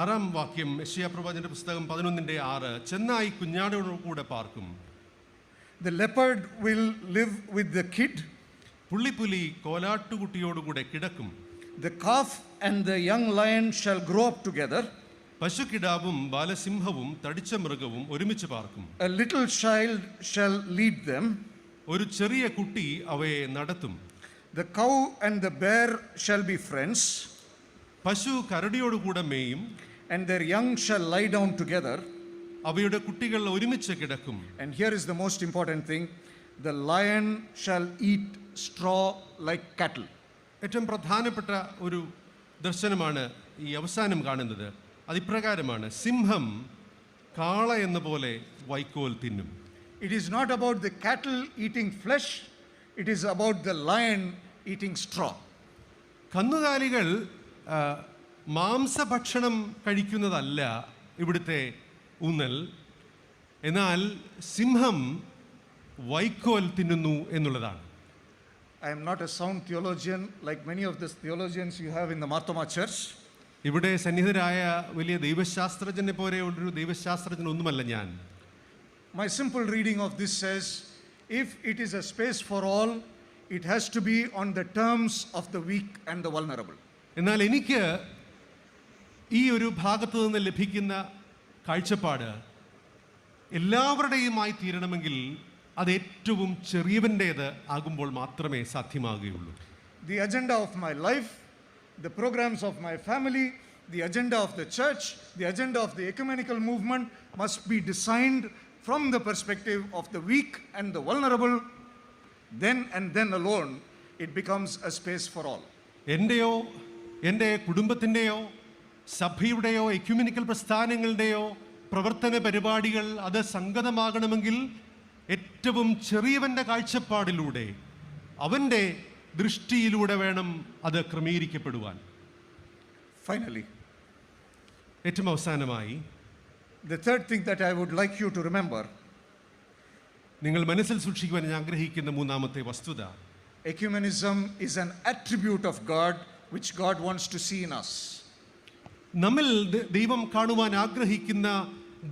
6-ാം വാക്യം യെശയ്യാ പ്രവാചകന്റെ പുസ്തകം 11:6. ചെന്നായി കുഞ്ഞാടോട് കൂടെ പാർക്കും. The leopard will live with the kid. പുള്ളിപ്പുലി കോലാട്ടുകുട്ടിയോടുകൂടെ കിടക്കും. The calf and the young lion shall grow up together. പശുക്കിടാവും ബാലസിംഹവും തടിച്ച മൃഗവും ഒരുമിച്ച് പാർക്കും. A little child shall lead them. ഒരു ചെറിയ കുട്ടി അവയെ നടത്തും. The cow and the bear shall be friends. പശു കരടിയോടുകൂടെ മേയും. And their young shall lie down together. അവയുടെ കുട്ടികൾ ഒരുമിച്ച് കിടക്കും. And here is the most important thing. The lion shall eat straw like cattle. ഏറ്റവും പ്രധാനപ്പെട്ട ഒരു ദർശനമാണ് ഈ അവസാനം കാണുന്നത്. അതിപ്രകാരമാണ്, സിംഹം കാള എന്ന പോലെ വൈക്കോൽ തിന്നും. It is not about the cattle eating flesh, it is about the lion eating straw. കന്നുകാലികൾ മാംസഭക്ഷണം കഴിക്കുന്നതല്ല ഇവിടുത്തെ ഊന്നൽ, എന്നാൽ സിംഹം വൈക്കോൽ തിന്നുന്നു എന്നുള്ളതാണ്. I am not a sound theologian like many of the theologians you have in the Marthoma Church. ഇവിടെ സന്നിഹിതരായ വലിയ ദൈവശാസ്ത്രജ്ഞനെ പോലെ ഒരു ദൈവശാസ്ത്രജ്ഞനൊന്നുമല്ല ഞാൻ. My simple reading of this says, if it is a space for all, it has to be on the terms of the weak and the vulnerable. എന്നാൽ എനിക്ക് ഈ ഒരു ഭാഗത്തു നിന്ന് ലഭിക്കുന്ന കാഴ്ചപ്പാട് എല്ലാവരുടെയുമായി തീരണമെങ്കിൽ അത് ഏറ്റവും ചെറിയവൻ്റേത് ആകുമ്പോൾ മാത്രമേ സാധ്യമാകുകയുള്ളൂ. The agenda of my life, the programs of my family, the agenda of the church, the agenda of the ecumenical movement must be designed from the perspective of the weak and the vulnerable. Then and then alone it becomes a space for all. എൻ്റെയോ എൻ്റെ കുടുംബത്തിൻ്റെയോ സഭയുടെയോ ecumenical പ്രസ്ഥാനങ്ങളുടെയോ പ്രവർത്തന പരിപാടികൾ അത് സംഗതമാകണമെങ്കിൽ ഏറ്റവും ചെറിയവൻ്റെ കാഴ്ചപ്പാടിലൂടെ, അവൻ്റെ ദൃഷ്ടിയിലൂടെ വേണം അത് ക്രമീകരിക്കപ്പെടുവാൻ. Finally, ഏറ്റവും അവസാനമായി, the third thing that I would like you to remember, നിങ്ങൾ മനസ്സിൽ സൂക്ഷിക്കുവാൻ ഞാൻ ആഗ്രഹിക്കുന്ന മൂന്നാമത്തെ വസ്തുത, ecumenism is an attribute of God which God wants to see in us. നമ്മിൽ ദൈവം കാണുവാൻ ആഗ്രഹിക്കുന്ന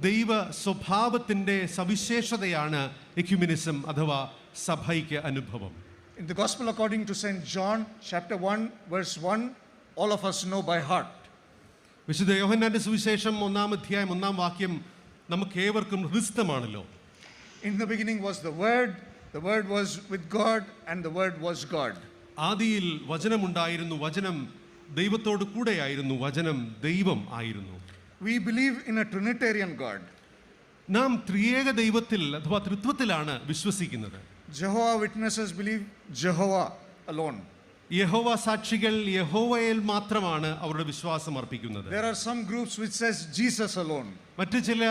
ദൈവ സ്വഭാവത്തിൻ്റെ സവിശേഷതയാണ് എക്യുമെനിസം അഥവാ സഭയ്ക്ക് അനുഭവം. In the Gospel according to St. John, chapter 1, verse 1, all of us know by heart. വിശുദ്ധ യോഹന്നാന്റെ സുവിശേഷം 1-ാം അധ്യായം 1-ാം വാക്യം നമുക്ക് ഏവർക്കും ഹൃദിസ്ഥമാണല്ലോ. In the beginning was the Word was with God, and the Word was God. ആദിയിൽ വചനമുണ്ടായിരുന്നു, വചനം ദൈവത്തോട് കൂടെയായിരുന്നു, വചനം ദൈവം ആയിരുന്നു. We believe in a Trinitarian God. നാം ത്രിയേക ദൈവത്തിൽ അഥവാ ത്രിത്വത്തിലാണ് വിശ്വസിക്കുന്നത്. Jehovah Witnesses believe Jehovah alone. യഹോവ സാക്ഷികൾ യഹോവയിൽ മാത്രമാണ് അവരുടെ വിശ്വാസം അർപ്പിക്കുന്നത്. There are some groups which says Jesus alone. മറ്റു ചില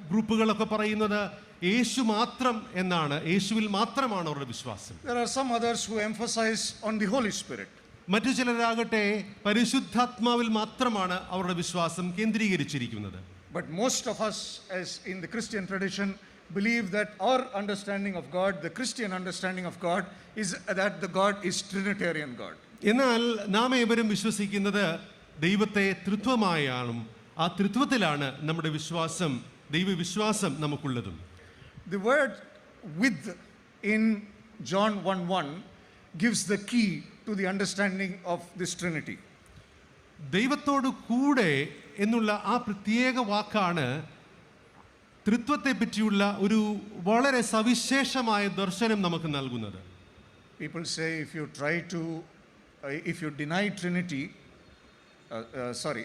ഗ്രൂപ്പുകളൊക്കെ പറയുന്നത് യേശു മാത്രം എന്നാണ്, യേശുവിൽ മാത്രമാണ് അവരുടെ വിശ്വാസം. There are some others who emphasize on the Holy Spirit. മറ്റു ചിലരാകട്ടെ പരിശുദ്ധാത്മാവിൽ മാത്രമാണ് അവരുടെ വിശ്വാസം കേന്ദ്രീകരിച്ചിരിക്കുന്നത്. But most of us, as in the Christian tradition, believe that our understanding of God, the Christian understanding of God, is that the God is Trinitarian God. എന്നാൽ നാം ഏവരും വിശ്വസിക്കുന്നത് ദൈവത്തെ ത്രിത്വമായാണ്, ആ ത്രിത്വത്തിലാണ് നമ്മുടെ വിശ്വാസം, ദൈവവിശ്വാസം നമുക്കുള്ളതും. The word with in John 1:1 gives the key to the understanding of this Trinity. ദൈവത്തോട് കൂടെ എന്നുള്ള ആ പ്രത്യേക വാക്കാണ് ത്രിത്വത്തെ പറ്റിയുള്ള ഒരു വളരെ സവിശേഷമായ ദർശനം നമുക്ക് നൽകുന്നത്. People say if you deny Trinity,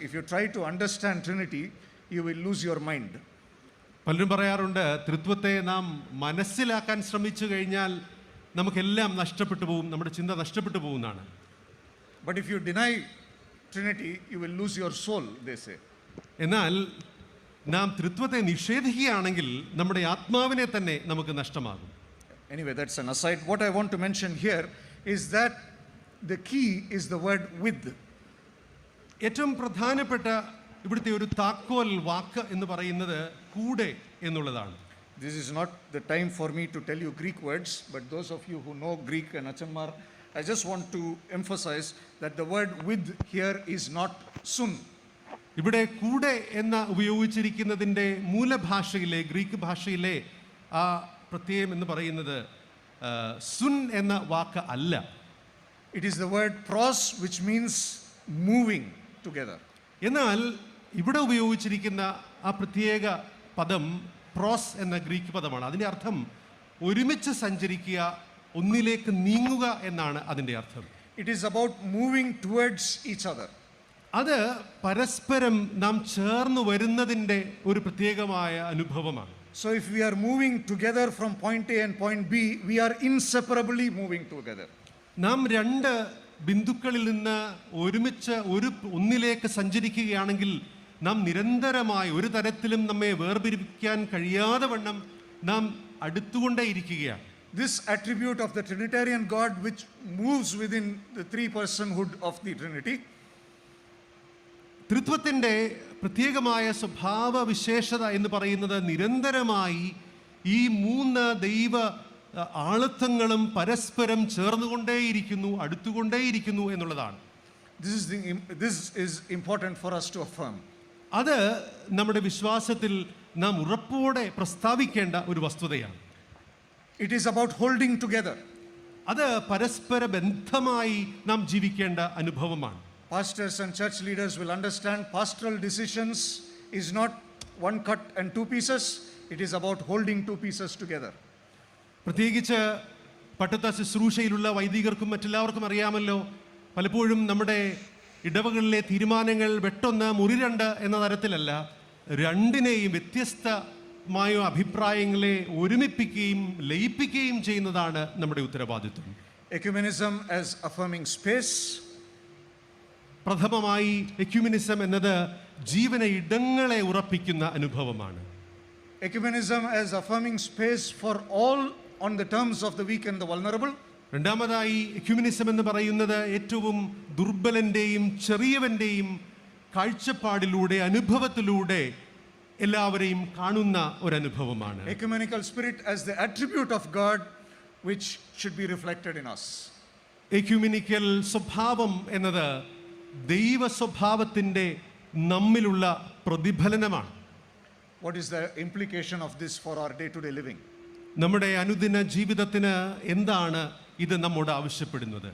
if you try to understand Trinity, you will lose your mind. പലരും പറയാറുണ്ട്, ത്രിത്വത്തെ നാം മനസ്സിലാക്കാൻ ശ്രമിച്ചു കഴിഞ്ഞാൽ നമുക്കെല്ലാം നഷ്ടപ്പെട്ടു പോകും, നമ്മുടെ ചിന്ത നഷ്ടപ്പെട്ടു പോകുന്നതാണ്. But if you deny Trinity, you will lose your soul, they say. എന്നാൽ നാം ത്രിത്വത്തെ നിഷേധിക്കുകയാണെങ്കിൽ നമ്മുടെ ആത്മാവിനെ തന്നെ നമുക്ക് നഷ്ടമാകും. Anyway, that's an aside. What I want to mention here is that the key is the word with. ഏറ്റവും പ്രധാനപ്പെട്ട ഇവിടുത്തെ ഒരു താക്കോൽ വാക്ക് എന്ന് പറയുന്നത് കൂടെ എന്നുള്ളതാണ്. This is not the time for me to tell you Greek words, but those of you who know Greek and Achanmar, I just want to emphasize that the word with here is not sun. ഇവിടെ കൂടെ എന്ന ഉപയോഗിച്ചിരിക്കുന്നതിൻ്റെ മൂലഭാഷയിലെ Greek ഭാഷയിലെ ആ പ്രത്യയം എന്ന് പറയുന്നത് സുൻ എന്ന വാക്ക് അല്ല. It is the word pros, which means moving together. എന്നാൽ ഇവിടെ ഉപയോഗിച്ചിരിക്കുന്ന ആ പ്രത്യേക പദം പ്രോസ് എന്ന ഗ്രീക്ക് പദമാണ്. അതിൻ്റെ അർത്ഥം ഒരുമിച്ച് സഞ്ചരിക്കുക, ഒന്നിലേക്ക് നീങ്ങുക എന്നാണ് അതിൻ്റെ അർത്ഥം. It is about moving towards each other. അത് പരസ്പരം നാം ചേർന്ന് വരുന്നതിൻ്റെ ഒരു പ്രത്യേകമായ അനുഭവമാണ്. So if we are moving together from point A and point B, we are inseparably moving together. നാം രണ്ട് ബിന്ദുക്കളിൽ നിന്ന് ഒരുമിച്ച് ഒന്നിലേക്ക് സഞ്ചരിക്കുകയാണെങ്കിൽ നാം നിരന്തരമായി ഒരു തരത്തിലും നമ്മെ വേർപിരിക്കാൻ കഴിയാതെ വണ്ണം നാം അടുത്തുകൊണ്ടേയിരിക്കുകയാണ്. This attribute of the Trinitarian God which moves within the three-personhood of the Trinity, ത്രിത്വത്തിൻ്റെ പ്രത്യേകമായ സ്വഭാവ വിശേഷത എന്ന് പറയുന്നത് നിരന്തരമായി ഈ മൂന്ന് ദൈവ ആളത്വങ്ങളും പരസ്പരം ചേർന്നുകൊണ്ടേയിരിക്കുന്നു, അടുത്തുകൊണ്ടേയിരിക്കുന്നു എന്നുള്ളതാണ്. This is important for us to affirm. അത് നമ്മുടെ വിശ്വാസത്തിൽ നാം ഉറപ്പോടെ പ്രസ്താവിക്കേണ്ട ഒരു വസ്തുതയാണ്. It is about holding together. അത് പരസ്പര ബന്ധമായി നാം ജീവിക്കേണ്ട അനുഭവമാണ്. Pastors and church leaders will understand pastoral decisions is not one cut and two pieces. It is about holding two pieces together. പ്രത്യേകിച്ച് പട്ടത്ത ശുശ്രൂഷയിലുള്ള വൈദികർക്കും മറ്റെല്ലാവർക്കും അറിയാമല്ലോ, പലപ്പോഴും നമ്മുടെ ഇടവകളിലെ തീരുമാനങ്ങൾ വെട്ടൊന്ന് മുറി രണ്ട് എന്ന തരത്തിലല്ല, രണ്ടിനെയും വ്യത്യസ്തമായ അഭിപ്രായങ്ങളെ ഒരുമിപ്പിക്കുകയും ലയിപ്പിക്കുകയും ചെയ്യുന്നതാണ് നമ്മുടെ ഉത്തരവാദിത്വം. Ecumenism as affirming space. പ്രഥമമായി എക്യുമെനിസം എന്നത് ജീവന ഇടങ്ങളെ ഉറപ്പിക്കുന്ന അനുഭവമാണ്. Ecumenism as affirming space for all on the terms of the weak and the vulnerable. രണ്ടാമതായി എക്യുമെനിസം എന്ന് പറയുന്നത് ഏറ്റവും ദുർബലന്റെയും ചെറിയവന്റെയും കാഴ്ചപ്പാടിലൂടെ അനുഭവത്തിലൂടെ എല്ലാവരെയും കാണുന്ന ഒരു അനുഭവമാണ്. Ecumenical spirit as the attribute of God which should be reflected in us. Ecumenical സ്വഭാവം എന്നത് ദൈവ സ്വഭാവത്തിൻ്റെ നമ്മിലുള്ള പ്രതിഫലനമാണ്. What is the implication of this for our day-to-day living? നമ്മുടെ അനുദിന ജീവിതത്തിന് എന്താണ് ഇത് നമ്മോട് ആവശ്യപ്പെടുന്നത്?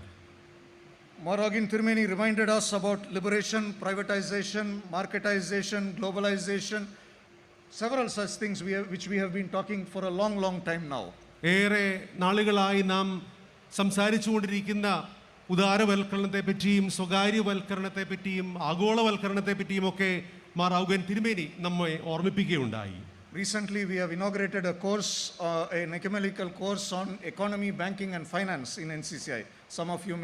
Moragin Tirumeni reminded us about liberation, privatization, marketization, globalization, several such things which we have been talking for a long time now. ഏറെ നാളുകളായി നാം സംസാരിച്ചുകൊണ്ടിരിക്കുന്ന ഉദാരവൽക്കരണത്തെ പറ്റിയും സ്വകാര്യവൽക്കരണത്തെ പറ്റിയും ആഗോളവൽക്കരണത്തെ പറ്റിയും ഒക്കെ മാറാവുകൻ തിരുമേനി നമ്മെ ഓർമ്മിപ്പിക്കുകയുണ്ടായി. Recently we have inaugurated a course, an ecumenical course on economy, banking and finance in NCCI. Some of you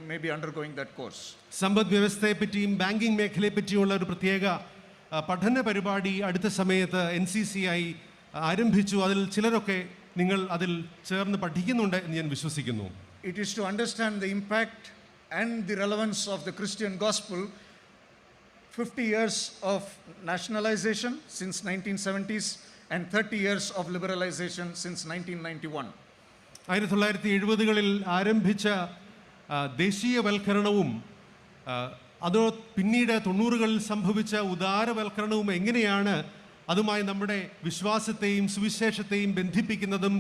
may be undergoing that course. സമ്പദ് വ്യവസ്ഥയെ പറ്റിയും ബാങ്കിംഗ് മേഖലയെ പറ്റിയുള്ള ഒരു പ്രത്യേക പഠന പരിപാടി അടുത്ത സമയത്ത് NCCI ആരംഭിച്ചു. അതിൽ ചിലരൊക്കെ നിങ്ങൾ അതിൽ ചേർന്ന് പഠിക്കുന്നുണ്ട് എന്ന് ഞാൻ വിശ്വസിക്കുന്നു. It is to understand the impact and the relevance of the Christian gospel. 50 years of nationalization since 1970s and 30 years of liberalization since 1991. 1970കളിൽ ആരംഭിച്ച ദേശീയവൽക്കരണവും അതോ പിന്നീട് 90കളിൽ സംഭവിച്ച ഉദാരവൽക്കരണവും എങ്ങനെയാണ് അതുമായി നമ്മുടെ വിശ്വാസത്തെയും സുവിശേഷത്തെയും ബന്ധിപ്പിക്കുന്നതും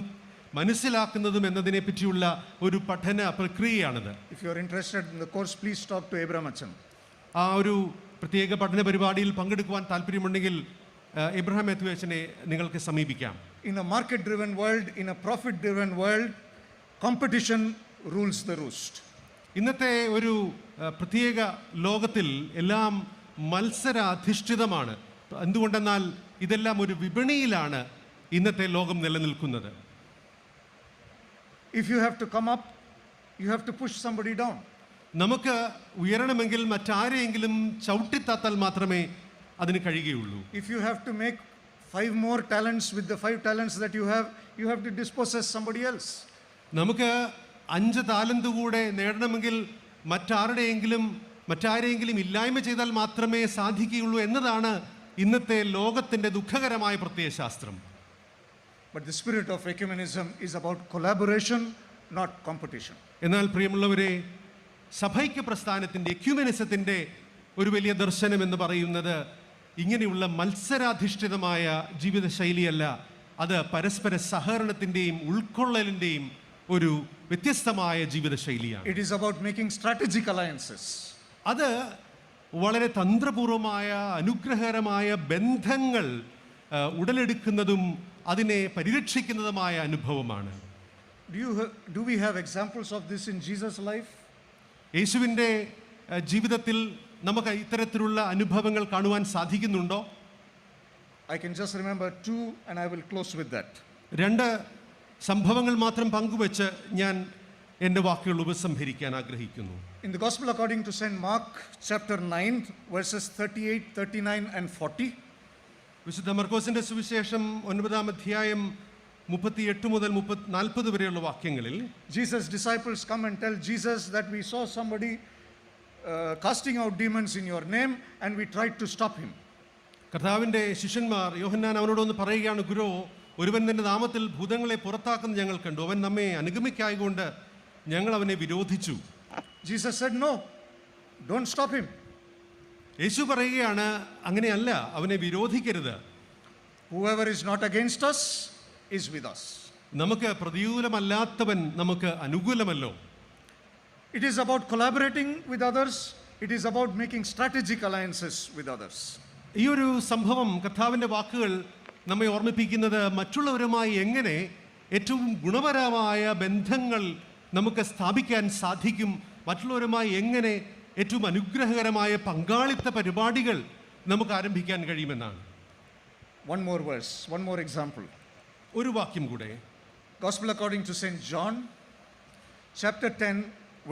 മനസ്സിലാക്കുന്നതും എന്നതിനെ പറ്റിയുള്ള ഒരു പഠന പ്രക്രിയയാണിത്. If you are interested in the course, please talk to Abraham. ആ ഒരു പ്രത്യേക പഠന പരിപാടിയിൽ പങ്കെടുക്കുവാൻ താല്പര്യമുണ്ടെങ്കിൽ എബ്രഹാം മാത്യു അച്ഛനെ നിങ്ങൾക്ക് സമീപിക്കാം. In a market-driven world, in a profit-driven world, competition rules the roost. ഇന്നത്തെ ഒരു പ്രത്യേക ലോകത്തിൽ എല്ലാം മത്സരാധിഷ്ഠിതമാണ്. എന്തുകൊണ്ടെന്നാൽ ഇതെല്ലാം ഒരു വിപണിയിലാണ് ഇന്നത്തെ ലോകം നിലനിൽക്കുന്നത്. If you have to come up, you have to push somebody down. നമുക്ക് ഉയരണമെങ്കിൽ മറ്റാരെയെങ്കിലും ചവിട്ടിത്താത്താൽ മാത്രമേ അതിന് കഴിയുകയുള്ളൂ. If you have to make 5 more talents with the 5 talents that you have to dispossess somebody else. നമുക്ക് 5 താലന്ത് കൂടെ നേടണമെങ്കിൽ മറ്റാരെയെങ്കിലും ഇല്ലായ്മ ചെയ്താൽ മാത്രമേ സാധിക്കുകയുള്ളൂ എന്നതാണ് ഇന്നത്തെ ലോകത്തിന്റെ ദുഃഖകരമായ പ്രത്യയശാസ്ത്രം. But the spirit of ecumenism is about collaboration, not competition. എന്നാൽ പ്രിയമുള്ളവരെ, സഭൈക്യ പ്രസ്ഥാനത്തിന്റെ എക്യുമെനിസത്തിന്റെ ഒരു വലിയ ദർശനം എന്ന് പറയുന്നത് ഇങ്ങനെയുള്ള മത്സരാധിഷ്ഠിതമായ ജീവിതശൈലിയല്ല. അത് പരസ്പര സഹകരണത്തിന്റെയും ഉൾക്കൊള്ളലിന്റെയും ഒരു വ്യത്യസ്തമായ ജീവിതശൈലിയാണ്. It is about making strategic alliances. അത് വളരെ തന്ത്രപൂർവമായ അനുഗ്രഹകരമായ ബന്ധങ്ങൾ ഉടലെടുക്കുന്നതും അതിനെ പരിരക്ഷിക്കുന്നതുമായ അനുഭവമാണ്. Do we have examples of this in Jesus' life? യേശുവിൻ്റെ ജീവിതത്തിൽ നമുക്ക് ഇത്തരത്തിലുള്ള അനുഭവങ്ങൾ കാണുവാൻ സാധിക്കുന്നുണ്ടോ? I can just remember two and I will close with that. രണ്ട് സംഭവങ്ങൾ മാത്രം പങ്കുവെച്ച് ഞാൻ എൻ്റെ വാക്കുകൾ ഉപസംഹരിക്കാൻ ആഗ്രഹിക്കുന്നു. In the Gospel according to St. Mark, chapter 9, verses 38, 39 and 40. വിശുദ്ധ മർക്കോസിന്റെ സുവിശേഷം 9-ാം അധ്യായം 38 മുതൽ 40 വരെയുള്ള വാക്യങ്ങളിൽ Jesus' disciples come and tell Jesus that we saw somebody casting out demons in your name and we tried to stop him. കർത്താവിൻ്റെ ശിഷ്യന്മാർ യോഹന്നാൻ അവനോടൊന്ന് പറയുകയാണ്, ഗുരു, ഒരുവൻ നിന്റെ നാമത്തിൽ ഭൂതങ്ങളെ പുറത്താക്കുന്ന ഞങ്ങൾ കണ്ടു, അവൻ നമ്മെ അനുഗമിക്കായകൊണ്ട് ഞങ്ങൾ അവനെ വിരോധിച്ചു. Jesus said, no, don't stop him. യേശു പറയുകയാണ്, അങ്ങനെയല്ല, അവനെ വിരോധിക്കരുത്. Whoever is not against us is with us. നമുക്ക് പ്രതികൂലമല്ലാത്തവൻ നമുക്ക് അനുകൂലമല്ലോ. It is about collaborating with others. It is about making strategic alliances with others. ഈ ഒരു സംഭവം, കർത്താവിൻ്റെ വാക്കുകൾ നമ്മെ ഓർമ്മിപ്പിക്കുന്നത് മറ്റുള്ളവരുമായി എങ്ങനെ ഏറ്റവും ഗുണപരമായ ബന്ധങ്ങൾ നമുക്ക് സ്ഥാപിക്കാൻ സാധിക്കും, മറ്റുള്ളവരുമായി എങ്ങനെ ഏറ്റവും അനുഗ്രഹകരമായ പങ്കാളിത്ത പരിപാടികൾ നമുക്ക് ആരംഭിക്കാൻ കഴിയുമെന്നാണ്. One more verse, one more example. ഒരു വാക്യം കൂടെ. Gospel according to St. John, chapter 10,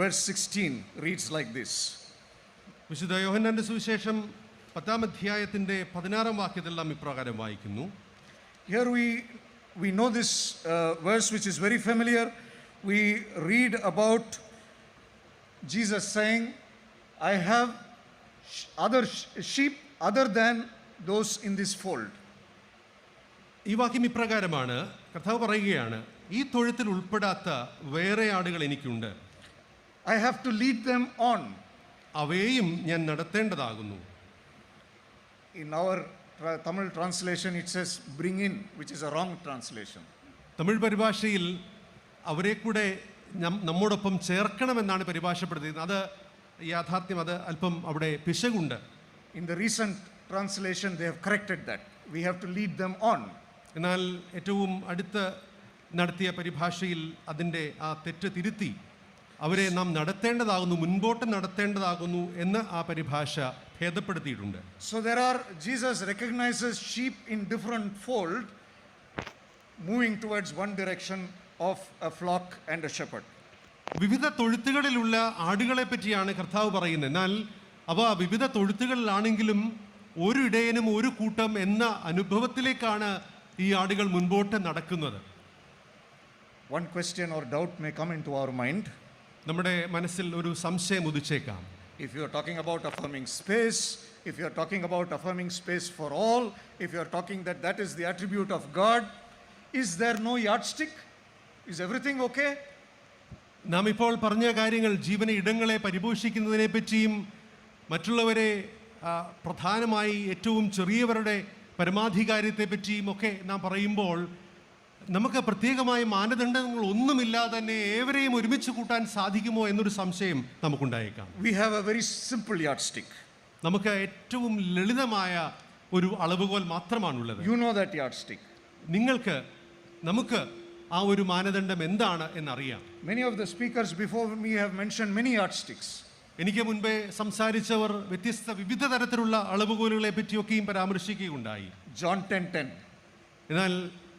verse 16 reads like this. വിശുദ്ധ യോഹന്നാന്റെ സുവിശേഷം 10-ാം അധ്യായത്തിന്റെ 16-ാം വാക്യത്തിൽ നാം ഇപ്രകാരം വായിക്കുന്നു. Here we know this verse which is very familiar. We read about Jesus saying, I have other sheep other than those in this fold. ഈ വാക്യം ഇപ്രകാരമാണ്. കർത്താവ് പറയുകയാണ്, ഈ തൊഴുത്തിൽ ഉൾപ്പെടാത്ത വേറെ ആടുകൾ എനിക്കുണ്ട്. I have to lead them on. അവയെയും ഞാൻ നടത്തേണ്ടതാകുന്നു. In our Tamil translation it says bring in, which is a wrong translation. Tamil പരിഭാഷയിൽ അവരെ കൂടെ നമ്മോടൊപ്പം ചേർക്കണമെന്നാണ് പരിഭാഷപ്പെടുത്തിയത്. അത് യാഥാർത്ഥ്യം, അത് അല്പം അവിടെ പിശകുണ്ട്. In the recent translation they have corrected that. We have to lead them on. എന്നാൽ ഏറ്റവും അടുത്ത് നടത്തിയ പരിഭാഷയിൽ അതിൻ്റെ ആ തെറ്റ് തിരുത്തി അവരെ നാം നടത്തേണ്ടതാകുന്നു, മുൻപോട്ട് നടത്തേണ്ടതാകുന്നു എന്ന് ആ പരിഭാഷ ഭേദപ്പെടുത്തിയിട്ടുണ്ട്. So Jesus recognizes sheep in different fold moving towards one direction of a flock and a shepherd. വിവിധ തൊഴുത്തുകളിലുള്ള ആടുകളെ പറ്റിയാണ് കർത്താവ് പറയുന്നത്. എന്നാൽ അവ വിവിധ തൊഴുത്തുകളിലാണെങ്കിലും ഒരു ഇടയനും ഒരു കൂട്ടം എന്ന അനുഭവത്തിലേക്കാണ് ഈ ആടുകൾ മുൻപോട്ട് നടക്കുന്നത്. One question or doubt may come into our mind. നമ്മുടെ മനസ്സിൽ ഒരു സംശയം ഉദിച്ചേക്കാം. If you are talking about affirming space, if you are talking about affirming space for all, if you are talking that is the attribute of God, is there no yardstick? Is everything okay? നാം ഇപ്പോൾ പറഞ്ഞ കാര്യങ്ങൾ, ജീവന ഇടങ്ങളെ പരിപോഷിക്കുന്നതിനെ പറ്റിയും മറ്റുള്ളവരെ പ്രധാനമായി ഏറ്റവും ചെറിയവരുടെ പരമാധികാരത്തെ പറ്റിയും ഒക്കെ നാം പറയുമ്പോൾ നമുക്ക് പ്രത്യേകമായ മാനദണ്ഡങ്ങൾ ഒന്നുമില്ലാതെ തന്നെ ഏവരെയും ഒരുമിച്ച് കൂട്ടാൻ സാധിക്കുമോ എന്നൊരു സംശയം നമുക്കുണ്ടായേക്കാം. We have a very simple yardstick. നമുക്ക് ഏറ്റവും ലളിതമായ ഒരു അളവുകോൽ മാത്രമാണുള്ളത്. You know that yardstick. നമുക്ക് ആ ഒരു മാനദണ്ഡം എന്താണ് എന്നറിയാം. Many of the speakers before me have mentioned many yardsticks. എനിക്ക് മുൻപേ സംസാരിച്ചവർ വിവിധ തരത്തിലുള്ള അളവുകോലുകളെ പറ്റിയൊക്കെയും പരാമർശിക്കുകയുണ്ടായി. John 10:10. എന്നാൽ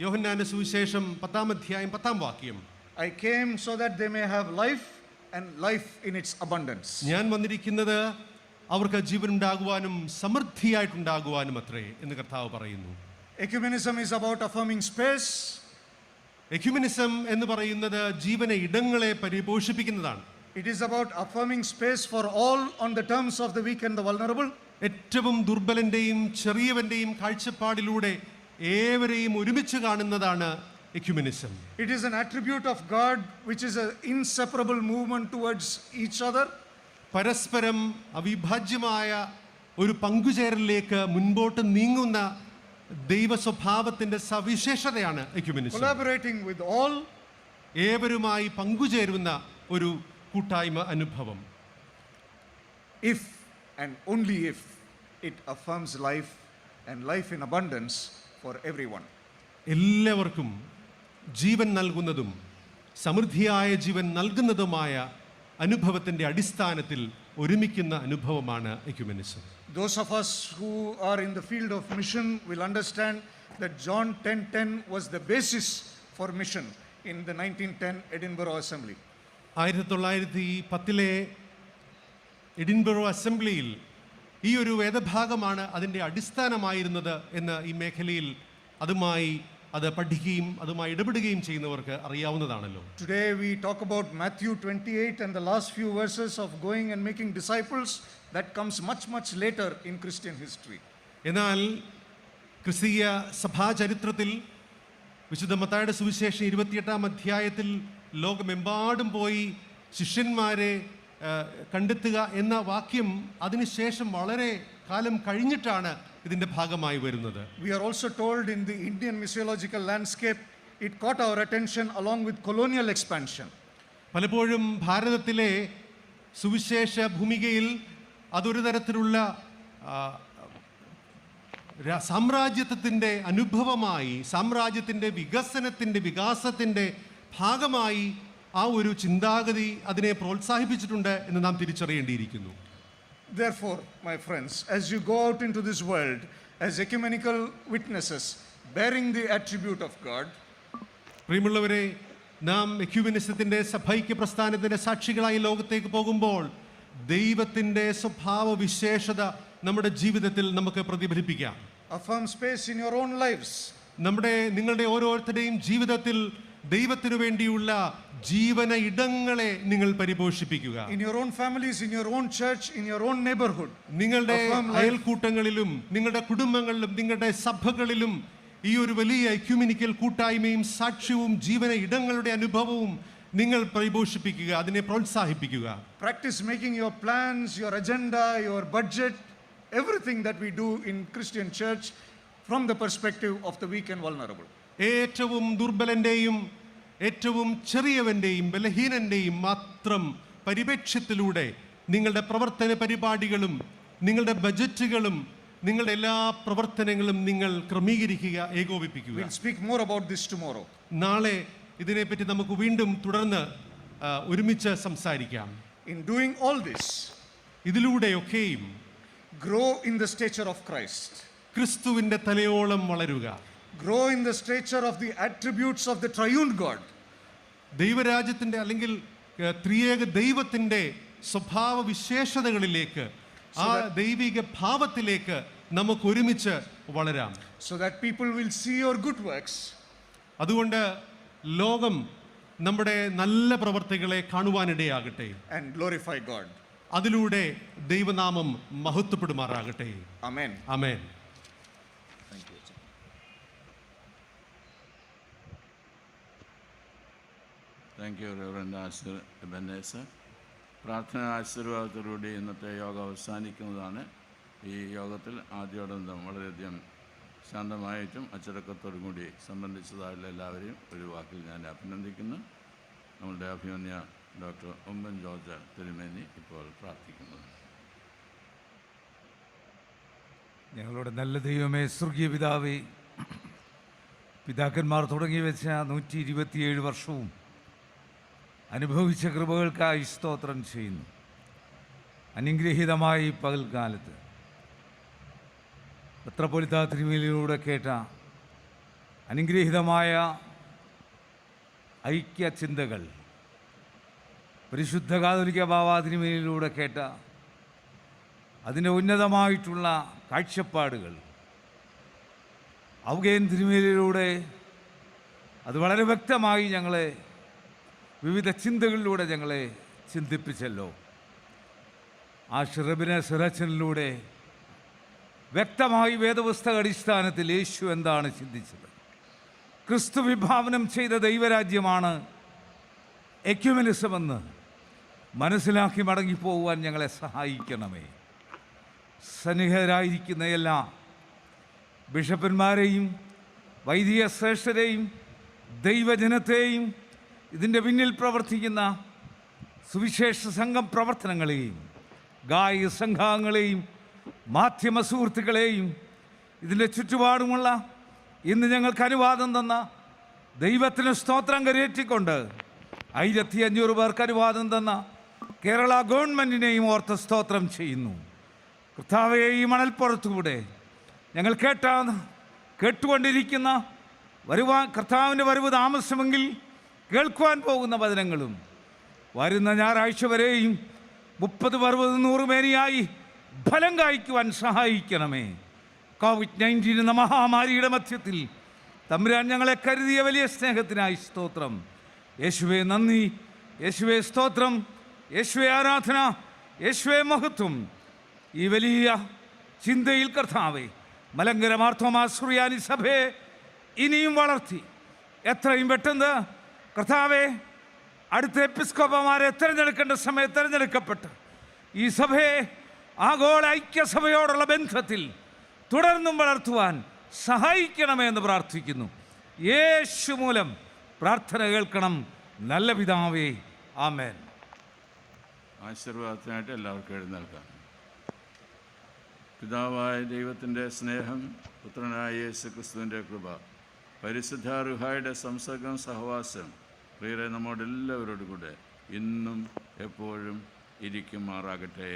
യോഹന്നാന്റെ സുവിശേഷം 10-ാം അധ്യായം 10-ാം വാക്യം, I came so that they may have life and life in its abundance. ഞാൻ വന്നിരിക്കുന്നത് അവർക്ക് ജീവനുണ്ടാകുവാനും സമൃദ്ധിയായിട്ടുണ്ടാകുവാനും അത്രേ എന്ന് കർത്താവ് പറയുന്നു. Ecumenism is about affirming space. Ecumenism എന്ന് പറയുന്നത് ജീവന ഇടങ്ങളെ പരിപോഷിപ്പിക്കുന്നതാണ്. It is about affirming space for all on the terms of the weak and the vulnerable. ഏറ്റവും ദുർബലന്റെയും ചെറിയവന്റെയും കാഴ്ചപ്പാടിലൂടെ ഏവരെയും ഒരുമിച്ച് കാണുന്നതാണ് ecumenism. It is an attribute of God which is an inseparable movement towards each other. പരസ്പരം അവിഭാജ്യമായ ഒരു പങ്കുചേരലിലേക്ക് മുൻപോട്ട് നീങ്ങുന്ന ദൈവ സ്വഭാവത്തിന്റെ സവിശേഷതയാണ് എക്യുമെനിസം. Collaborating with all, ഏവരുമായി പങ്കുചേരുന്ന ഒരു കൂട്ടായ്മ അനുഭവം. If and only if it affirms life and life in abundance for everyone. എല്ലാവർക്കും ജീവൻ നൽകുന്നതും സമൃദ്ധിയായ ജീവൻ നൽകുന്നതുമായ അനുഭവത്തിൻ്റെ അടിസ്ഥാനത്തിൽ ഒരുമിക്കുന്ന അനുഭവമാണ് ecumenism. Those of us who are in the field of mission will understand that John 10:10 was the basis for mission in the 1910 Edinburgh Assembly. 1910 Edinburgh അസംബ്ലിയിൽ ഈ ഒരു വേദഭാഗമാണ് അതിൻ്റെ അടിസ്ഥാനമായിരുന്നത് എന്ന് ഈ മേഖലയിൽ അതുമായി അത് പഠിക്കുകയും അതുമായി ഇടപെടുകയും ചെയ്യുന്നവർക്ക് അറിയാവുന്നതാണല്ലോ. Today we talk about Matthew 28 and the last few verses of going and making disciples. That comes much later in Christian history. എന്നാൽ ക്രിസ്തീയ സഭാചരിത്രത്തിൽ വിശുദ്ധ മത്തായിയുടെ സുവിശേഷം 28-ാം അധ്യായത്തിൽ ലോകമെമ്പാടും പോയി ശിഷ്യന്മാരെ കണ്ടെത്തുക എന്ന വാക്യം അതിനുശേഷം വളരെ കാലം കഴിഞ്ഞിട്ടാണ് ഇതിൻ്റെ ഭാഗമായി വരുന്നത്. We are also told in the Indian missiological landscape, it caught our attention along with colonial expansion. പലപ്പോഴും ഭാരതത്തിലെ സുവിശേഷ ഭൂമികയിൽ അതൊരു തരത്തിലുള്ള സാമ്രാജ്യത്വത്തിൻ്റെ അനുഭവമായി, സാമ്രാജ്യത്തിൻ്റെ വികാസത്തിൻ്റെ ഭാഗമായി ആ ഒരു ചിന്താഗതി അതിനെ പ്രോത്സാഹിപ്പിച്ചിട്ടുണ്ട് എന്ന് നാം തിരിച്ചറിയേണ്ടിയിരിക്കുന്നു. Therefore, my friends, as you go out into this world as ecumenical witnesses bearing the attribute of God, പ്രിയമുള്ളവരെ, നാം എക്യുമെനിസത്തിൻ്റെ സഭൈക്യ പ്രസ്ഥാനത്തിൻ്റെ സാക്ഷികളായി ലോകത്തേക്ക് പോകുമ്പോൾ ദൈവത്തിൻ്റെ സ്വഭാവ വിശേഷത നമ്മുടെ ജീവിതത്തിൽ നമുക്ക് പ്രതിഫലിപ്പിക്കാം. affirm space in your own lives. നിങ്ങളുടെ ഓരോരുത്തരുടെയും ജീവിതത്തിൽ ദൈവത്തിനു വേണ്ടിയുള്ള ജീവന ഇടങ്ങളെ നിങ്ങൾ പരിപോഷിപ്പിക്കുക. In your own families, in your own church, in your own neighborhood. നിങ്ങളുടെ അയൽക്കൂട്ടങ്ങളിലും നിങ്ങളുടെ കുടുംബങ്ങളിലും നിങ്ങളുടെ സഭകളിലും ഈ ഒരു വലിയ എക്യുമെനിക്കൽ കൂട്ടായ്മയും സാക്ഷ്യവും ജീവന ഇടങ്ങളുടെ അനുഭവവും നിങ്ങൾ പരിപോഷിപ്പിക്കുക, അതിനെ പ്രോത്സാഹിപ്പിക്കുക. Practice making your plans, your agenda, your budget, everything that we do in Christian church from the perspective of the weak and vulnerable. ഏറ്റവും ദുർബലന്റെയും ഏറ്റവും ചെറിയവന്റെയും ബലഹീനന്റെയും മാത്രം പരിപ്രേക്ഷ്യത്തിലൂടെ നിങ്ങളുടെ പ്രവർത്തന പരിപാടികളും നിങ്ങളുടെ ബജറ്റുകളും നിങ്ങളുടെ എല്ലാ പ്രവർത്തനങ്ങളും നിങ്ങൾ ക്രമീകരിക്കുക, ഏകോപിപ്പിക്കുക. We'll speak more about this tomorrow. നാളെ ഇതിനെപ്പറ്റി നമുക്ക് വീണ്ടും തുടർന്ന് ഒരുമിച്ച് സംസാരിക്കാം. In doing all this, ഇതിലൂടെയൊക്കെയും grow in the stature of Christ. ക്രിസ്തുവിന്റെ തലയോളം വളരുക. Grow in the stature of the attributes of the triune God. ദൈവരാജ്യത്തിന്റെ അല്ലെങ്കിൽ ത്രിയേക ദൈവത്തിന്റെ സ്വഭാവ വിശേഷതകളിലേക്ക്, ആ ദൈവിക ഭാവത്തിലേക്ക് നമുക്ക് ഒരുമിച്ച് വളരാം. So that people will see your good works. അതുകൊണ്ട് ലോകം നമ്മുടെ നല്ല പ്രവർത്തികളെ കാണുവാനിടയാകട്ടെ. And glorify God. അതിലൂടെ ദൈവനാമം മഹത്വപ്പെടുമാറാകട്ടെ. Amen. Amen. Thank you. Thank you, Reverend Asir Ebenezer. പ്രാർത്ഥന ആശീർവാദത്തോടുകൂടി ഇന്നത്തെ യോഗം അവസാനിക്കുന്നതാണ്. ഈ യോഗത്തിൽ ആദ്യോടന്തം വളരെയധികം ശാന്തമായിട്ടും അച്ചടക്കത്തോടും കൂടി സംബന്ധിച്ചതായുള്ള എല്ലാവരെയും ഒരു വാക്കിൽ ഞാൻ അഭിനന്ദിക്കുന്നു. നമ്മളുടെ അഭിമന്യ ഡോക്ടർ ഉമ്മൻ ജോർജ് തിരുമേനി ഇപ്പോൾ പ്രാർത്ഥിക്കുന്നത്. ഞങ്ങളുടെ നല്ല ദൈവമേ, സ്വർഗീയ പിതാവേ, പിതാക്കന്മാർ തുടങ്ങി വെച്ച 127 വർഷവും അനുഭവിച്ച കൃപകൾക്കായി സ്തോത്രം ചെയ്യുന്നു. അനുഗ്രഹീതമായി പകൽക്കാലത്ത് മെത്രാപ്പോലീത്ത തിരുമേനിയിലൂടെ കേട്ട അനുഗ്രഹീതമായ ഐക്യ ചിന്തകൾ, പരിശുദ്ധ കാതോലിക്ക ബാവാ തിരുമേനിയിലൂടെ കേട്ട അതിൻ്റെ ഉന്നതമായിട്ടുള്ള കാഴ്ചപ്പാടുകൾ, ഔഗേൻ തിരുമേനിയിലൂടെ അത് വളരെ വ്യക്തമായി ഞങ്ങളെ വിവിധ ചിന്തകളിലൂടെ ഞങ്ങളെ ചിന്തിപ്പിച്ചല്ലോ. ആസിർ എബെനേസർ അച്ഛനിലൂടെ വ്യക്തമായി വേദപുസ്തക അടിസ്ഥാനത്തിൽ യേശു എന്താണ് ചിന്തിച്ചത്, ക്രിസ്തു വിഭാവനം ചെയ്ത ദൈവരാജ്യമാണ് എക്യുമെനിസമെന്ന് മനസ്സിലാക്കി മടങ്ങിപ്പോകുവാൻ ഞങ്ങളെ സഹായിക്കണമേ. സന്നിഹിതരായിരിക്കുന്ന എല്ലാ ബിഷപ്പന്മാരെയും വൈദിക ശ്രേഷ്ഠരെയും ദൈവജനത്തെയും ഇതിൻ്റെ പിന്നിൽ പ്രവർത്തിക്കുന്ന സുവിശേഷ സംഘം പ്രവർത്തനങ്ങളെയും ഗായക സംഘാംഗങ്ങളെയും മാധ്യമ സുഹൃത്തുക്കളെയും ഇതിൻ്റെ ചുറ്റുപാടുമുള്ള ഇന്ന് ഞങ്ങൾക്ക് അനുവാദം തന്ന ദൈവത്തിന് സ്തോത്രം കരയേറ്റിക്കൊണ്ട് 1500 പേർക്ക് അനുവാദം തന്ന കേരള ഗവൺമെൻറ്റിനെയും ഓർത്ത് സ്തോത്രം ചെയ്യുന്നു. കർത്താവേ, ഈ മണൽപ്പുറത്തുകൂടെ ഞങ്ങൾ കേട്ടുകൊണ്ടിരിക്കുന്ന കർത്താവിൻ്റെ വരവ് താമസമെങ്കിൽ കേൾക്കുവാൻ പോകുന്ന വചനങ്ങളും വരുന്ന ഞായറാഴ്ച വരെയും 30, 60, 100 മേനിയായി ഫലം കായ്ക്കുവാൻ സഹായിക്കണമേ. കോവിഡ്-19 എന്ന മഹാമാരിയുടെ മധ്യത്തിൽ തമ്പുരാൻ ഞങ്ങളെ കരുതിയ വലിയ സ്നേഹത്തിനായി സ്തോത്രം. യേശുവേ നന്ദി, യേശുവേ സ്തോത്രം, യേശുവേ ആരാധന, യേശുവേ മഹത്വം. ഈ വലിയ ചിന്തയിൽ കർത്താവേ, മലങ്കര മാർത്തോമാ സുറിയാനി സഭയെ ഇനിയും വളർത്തി എത്രയും പെട്ടെന്ന് കർത്താവേ അടുത്ത എപ്പിസ്കോപ്പമാരെ തിരഞ്ഞെടുക്കേണ്ട സമയത്ത് തിരഞ്ഞെടുക്കപ്പെട്ട് ഈ സഭയെ ആഗോള ഐക്യസഭയോടുള്ള ബന്ധത്തിൽ തുടർന്നും വളർത്തുവാൻ സഹായിക്കണമേ എന്ന് പ്രാർത്ഥിക്കുന്നു. യേശു മൂലം പ്രാർത്ഥന കേൾക്കണം നല്ല പിതാവേ, ആമേൻ. ആശീർവാദത്തിനായിട്ട് എല്ലാവർക്കും എഴുന്നേൽക്കാം. പിതാവായ ദൈവത്തിൻ്റെ സ്നേഹം, പുത്രനായ യേശു ക്രിസ്തുവിൻ്റെ കൃപ, പരിശുദ്ധ റുഹായുടെ സംസർഗം, സഹവാസം പ്രിയരെ നമ്മോടെല്ലാവരോടും കൂടെ ഇന്നും എപ്പോഴും ഇരിക്കുമാറാകട്ടെ.